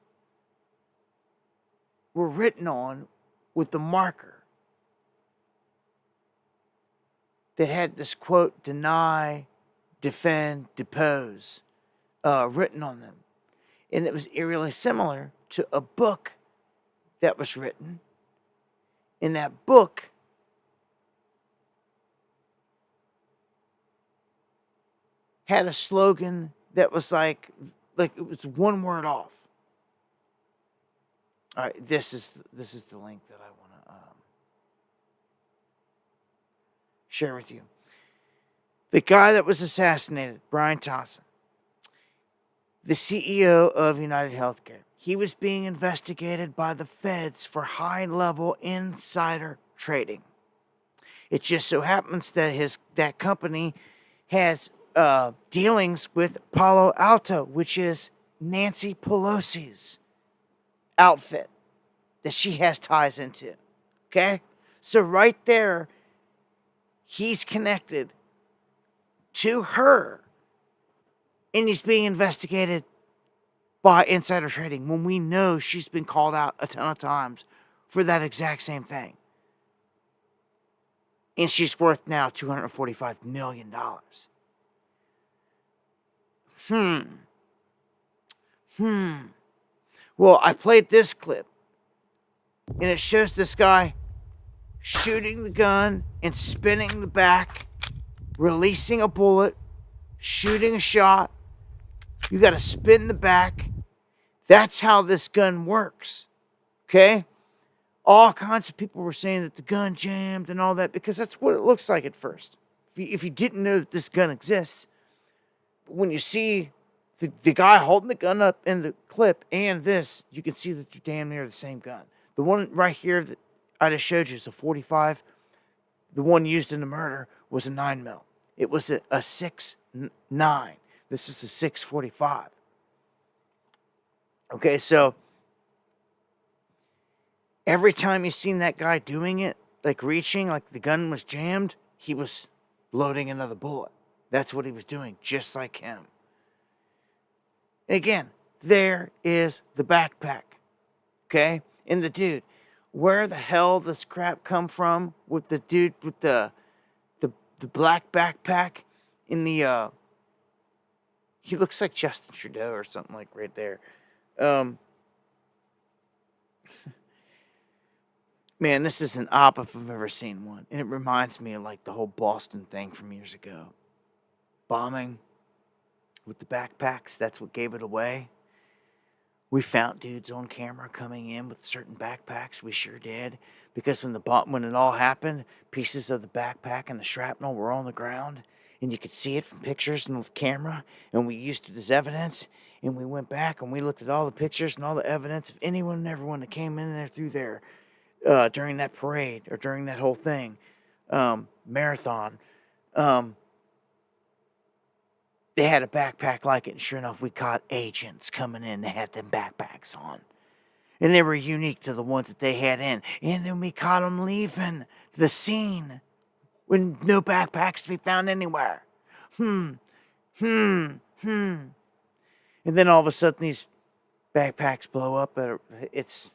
were written on with the marker that had this quote, deny, defend, depose, written on them. And it was eerily similar to a book that was written. In that book, had a slogan that was like it was one word off. All right, this is the link that I want to share with you. The guy that was assassinated, Brian Thompson, the CEO of United Healthcare, he was being investigated by the feds for high-level insider trading. It just so happens that that company has dealings with Palo Alto, which is Nancy Pelosi's outfit that she has ties into. Okay? So right there, he's connected to her, and he's being investigated by insider trading when we know she's been called out a ton of times for that exact same thing. And she's worth now $245 million. Well, I played this clip, and it shows this guy shooting the gun and spinning the back, releasing a bullet, shooting a shot. You got to spin the back. That's how this gun works. Okay? All kinds of people were saying that the gun jammed and all that because that's what it looks like at first. If you didn't know that this gun exists, when you see the guy holding the gun up in the clip, clip and this, you can see that they're damn near the same gun. The one right here that I just showed you is a 45. The one used in the murder was a 9mm. It was a 6.9. This is a 6.45. Okay, so every time you seen that guy doing it, like reaching, like the gun was jammed, he was loading another bullet. That's what he was doing, just like him. Again, there is the backpack. Okay? And the dude, where the hell this crap come from with the dude with the black backpack in the he looks like Justin Trudeau or something like right there. Man, this is an op if I've ever seen one. And it reminds me of like the whole Boston thing from years ago. Bombing with the backpacks, that's what gave it away. We found dudes on camera coming in with certain backpacks. We sure did. Because when it all happened, pieces of the backpack and the shrapnel were on the ground. And you could see it from pictures and with camera. And we used it as evidence. And we went back and we looked at all the pictures and all the evidence of anyone and everyone that came in there through there during that parade or during that whole thing. Marathon. They had a backpack like it, and sure enough, we caught agents coming in that had them backpacks on. And they were unique to the ones that they had in. And then we caught them leaving the scene with no backpacks to be found anywhere. And then all of a sudden, these backpacks blow up. It's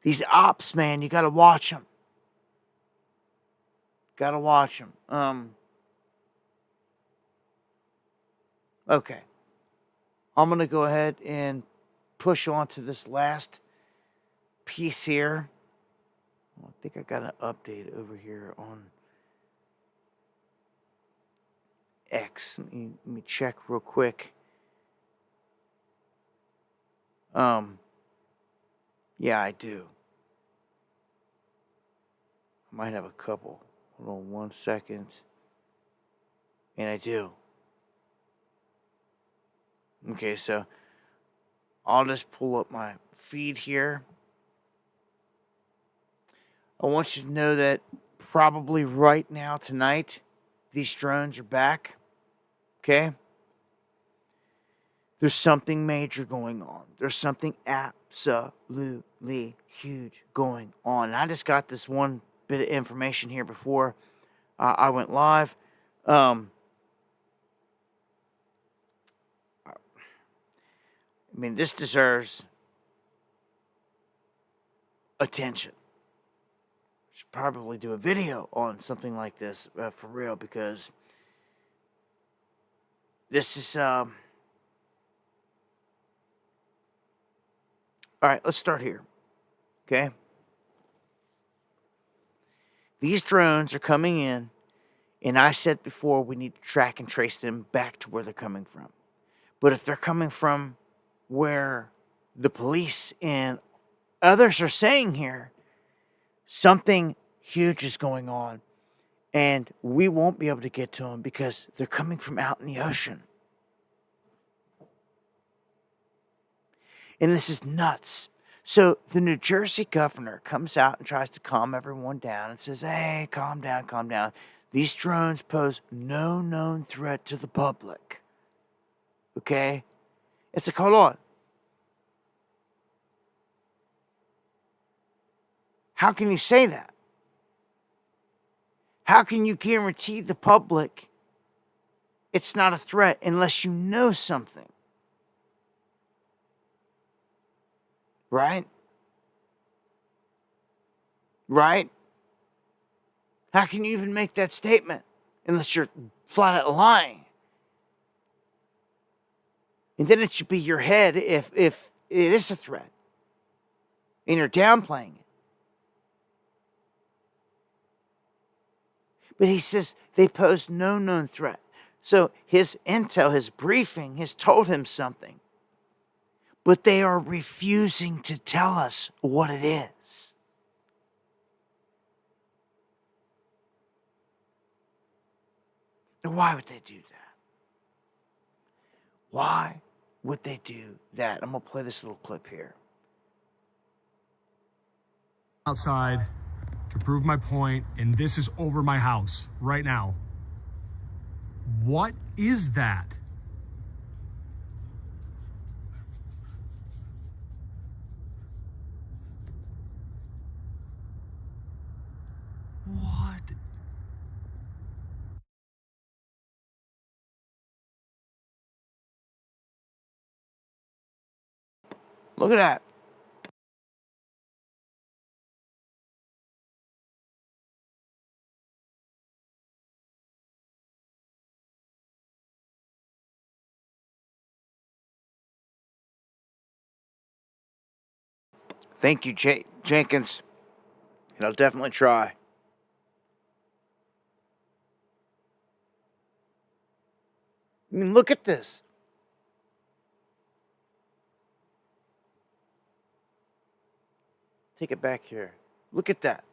these ops, man, you got to watch them. Got to watch them. Okay, I'm going to go ahead and push on to this last piece here. I think I got an update over here on X. Let me check real quick. Yeah, I do. I might have a couple. Hold on 1 second. And I do. Okay, so I'll just pull up my feed here. I want you to know that probably right now, tonight, these drones are back. Okay? There's something major going on. There's something absolutely huge going on. And I just got this one bit of information here before I went live. I mean, this deserves attention. Should probably do a video on something like this for real, because this is all right, let's start here. Okay? These drones are coming in, and I said before we need to track and trace them back to where they're coming from. But if they're coming from where the police and others are saying here, something huge is going on, and we won't be able to get to them because they're coming from out in the ocean. And this is nuts. So the New Jersey governor comes out and tries to calm everyone down and says, hey, calm down, calm down. These drones pose no known threat to the public. Okay? It's like, hold on. How can you say that? How can you guarantee the public it's not a threat unless you know something? Right? Right? How can you even make that statement unless you're flat out lying? And then it should be your head if it is a threat and you're downplaying it. But he says they pose no known threat. So his intel, his briefing has told him something. But they are refusing to tell us what it is. And why would they do that? Why would they do that? I'm going to play this little clip here. Outside to prove my point, and this is over my house right now. What is that? What? Look at that. Thank you, Jenkins. And I'll definitely try. I mean, look at this. Take it back here. Look at that.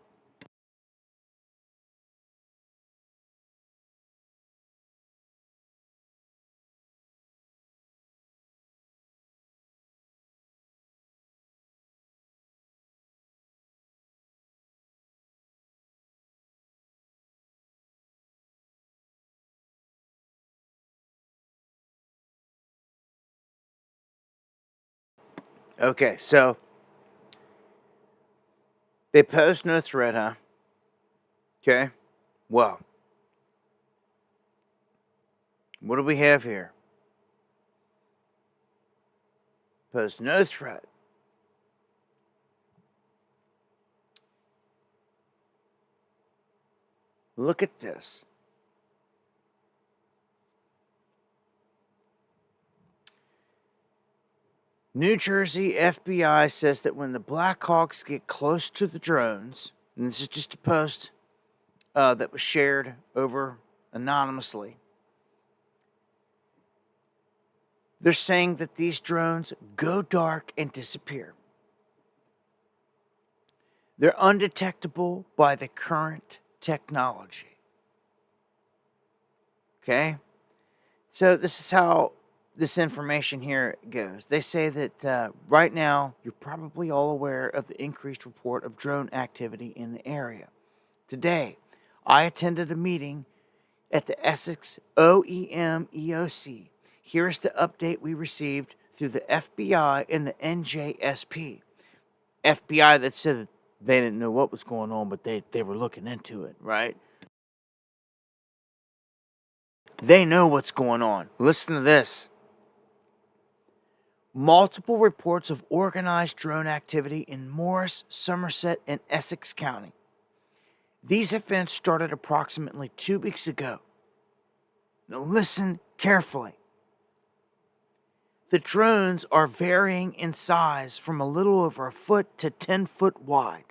Okay, so they posed no threat, huh? Okay. Well, what do we have here? Posed no threat. Look at this. New Jersey FBI says that when the Blackhawks get close to the drones, and this is just a post that was shared over anonymously, they're saying that these drones go dark and disappear. They're undetectable by the current technology. Okay? So this is how this information here goes. They say that right now, you're probably all aware of the increased report of drone activity in the area. Today, I attended a meeting at the Essex OEM EOC. Here's the update we received through the FBI and the NJSP. FBI that said that they didn't know what was going on, but they were looking into it, right? They know what's going on. Listen to this. Multiple reports of organized drone activity in Morris, Somerset, and Essex County. These events started approximately 2 weeks ago. Now listen carefully. The drones are varying in size from a little over a foot to 10 foot wide.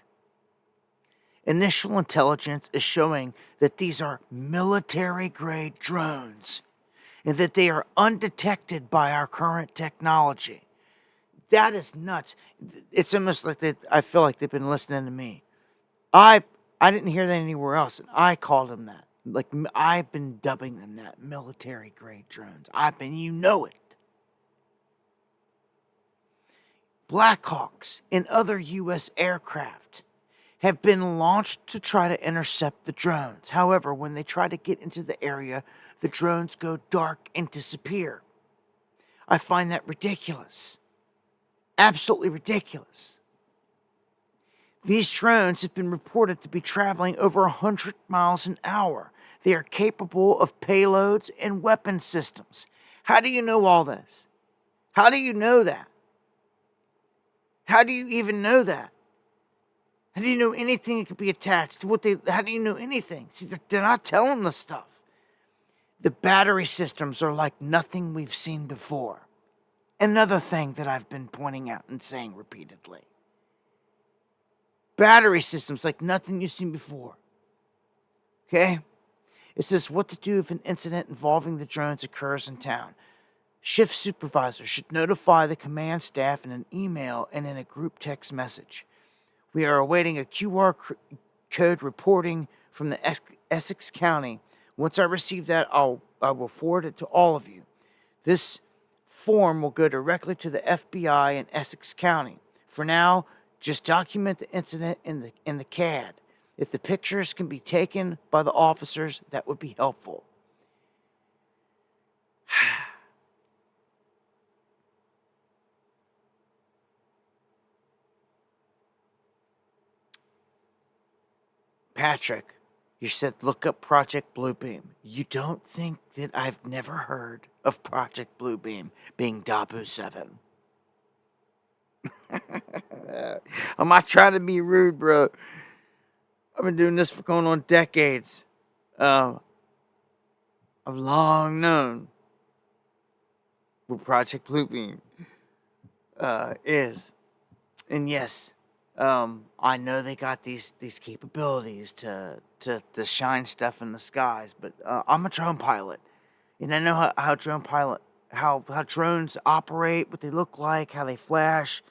Initial intelligence is showing that these are military-grade drones and that they are undetected by our current technology. That is nuts. It's almost like I feel like they've been listening to me. I didn't hear that anywhere else, and I called them that. Like, I've been dubbing them that, military-grade drones. You know it. Blackhawks and other U.S. aircraft have been launched to try to intercept the drones. However, when they try to get into the area, the drones go dark and disappear. I find that ridiculous. Absolutely ridiculous. These drones have been reported to be traveling over 100 miles an hour. They are capable of payloads and weapon systems. How do you know all this? How do you know that? How do you even know that? How do you know anything that could be attached to how do you know anything? See, they're not telling the stuff. The battery systems are like nothing we've seen before. Another thing that I've been pointing out and saying repeatedly. Battery systems like nothing you've seen before. Okay? It says what to do if an incident involving the drones occurs in town. Shift supervisors should notify the command staff in an email and in a group text message. We are awaiting a QR code reporting from the Essex County. Once I receive that, I will forward it to all of you. This form will go directly to the FBI in Essex County. For now, just document the incident in the CAD. If the pictures can be taken by the officers, that would be helpful. Patrick, you said look up Project Bluebeam. You don't think that I've never heard of Project Bluebeam being Dabu 7? I'm not trying to be rude, bro. I've been doing this for going on decades. I've long known what Project Bluebeam is. And yes, I know they got these capabilities to shine stuff in the skies, but I'm a drone pilot, and I know how drones operate, what they look like, how they flash,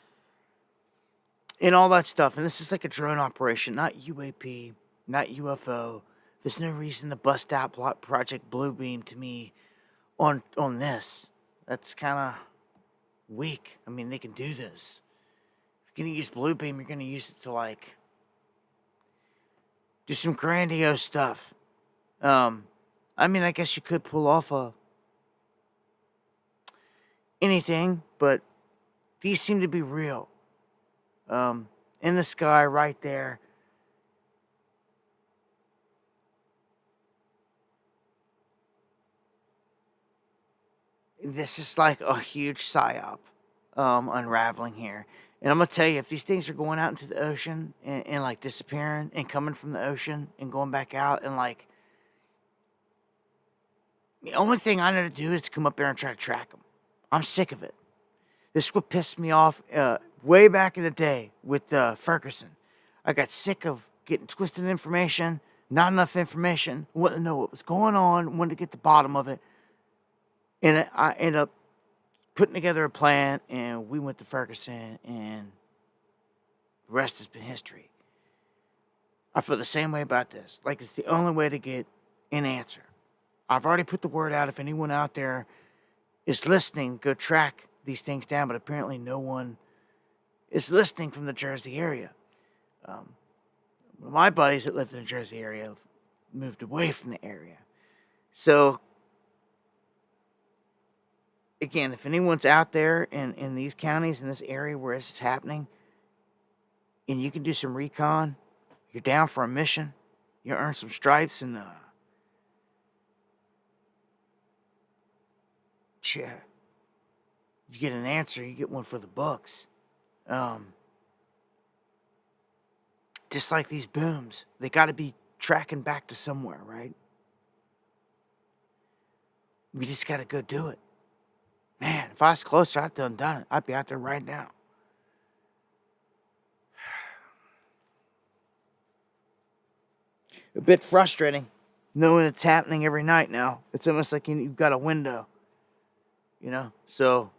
and all that stuff. And this is like a drone operation, not UAP, not UFO. There's no reason to bust out Project Bluebeam to me on this. That's kind of weak. I mean, they can do this. If you're going to use Bluebeam, you're going to use it to, like, do some grandiose stuff. I mean, I guess you could pull off anything, but these seem to be real. In the sky right there. This is like a huge psyop unraveling here. And I'm going to tell you, if these things are going out into the ocean and like disappearing and coming from the ocean and going back out and like, the only thing I know to do is to come up there and try to track them. I'm sick of it. This is what pissed me off way back in the day with Ferguson. I got sick of getting twisted information, not enough information, wanted to know what was going on, wanted to get to the bottom of it. And I ended up putting together a plan, and we went to Ferguson, and the rest has been history. I feel the same way about this. Like, it's the only way to get an answer. I've already put the word out. If anyone out there is listening, go track these things down, but apparently no one is listening from the Jersey area. My buddies that lived in the Jersey area have moved away from the area. So, again, if anyone's out there in these counties, in this area where this is happening, and you can do some recon, you're down for a mission, you earn some stripes, and yeah, you get an answer, you get one for the books. Just like these booms, they got to be tracking back to somewhere, right? We just got to go do it. Man, if I was closer, I'd done it. I'd be out there right now. A bit frustrating knowing it's happening every night now. It's almost like you've got a window, you know? So,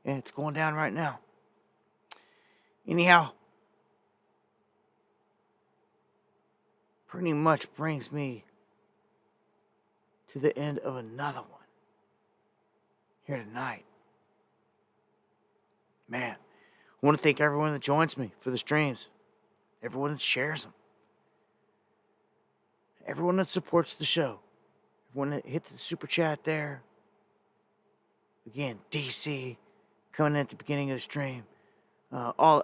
yeah, it's going down right now. Anyhow, pretty much brings me to the end of another one here tonight. Man, I want to thank everyone that joins me for the streams, everyone that shares them, everyone that supports the show, everyone that hits the super chat there. Again, DC coming in at the beginning of the stream,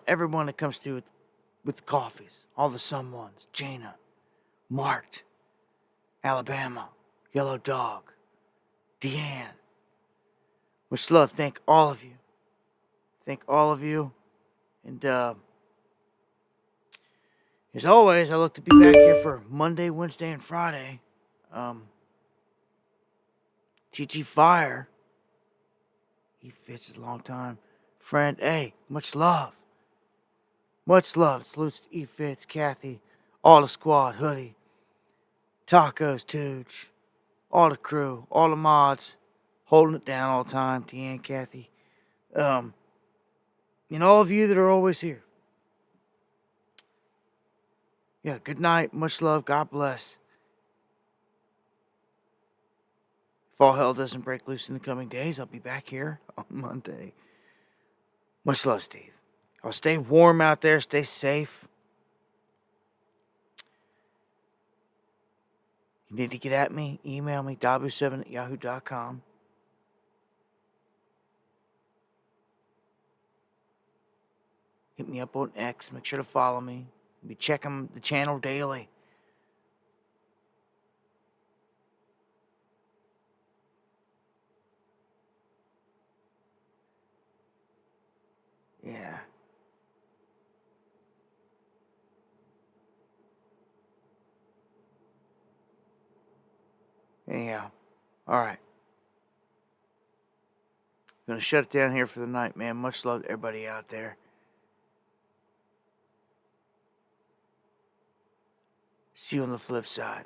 everyone that comes through with the coffees, all the someones, Jaina, Marked, Alabama, Yellow Dog, Deanne. Much love. Thank all of you. Thank all of you. And as always, I look to be back here for Monday, Wednesday, and Friday. TG Fire. He fits a long time. Friend, hey, much love. Much love. Salutes to E Fits, Kathy, all the squad, Hoodie, Tacos, Tooch, all the crew, all the mods, holding it down all the time. Deanne, Kathy, and all of you that are always here. Yeah, good night, much love, God bless. If all hell doesn't break loose in the coming days, I'll be back here on Monday. Much love, Steve. I'll stay warm out there. Stay safe. You need to get at me, email me, dabu7@yahoo.com. Hit me up on X. Make sure to follow me. Be checking the channel daily. Yeah. Anyhow. All right. Gonna shut it down here for the night, man. Much love to everybody out there. See you on the flip side.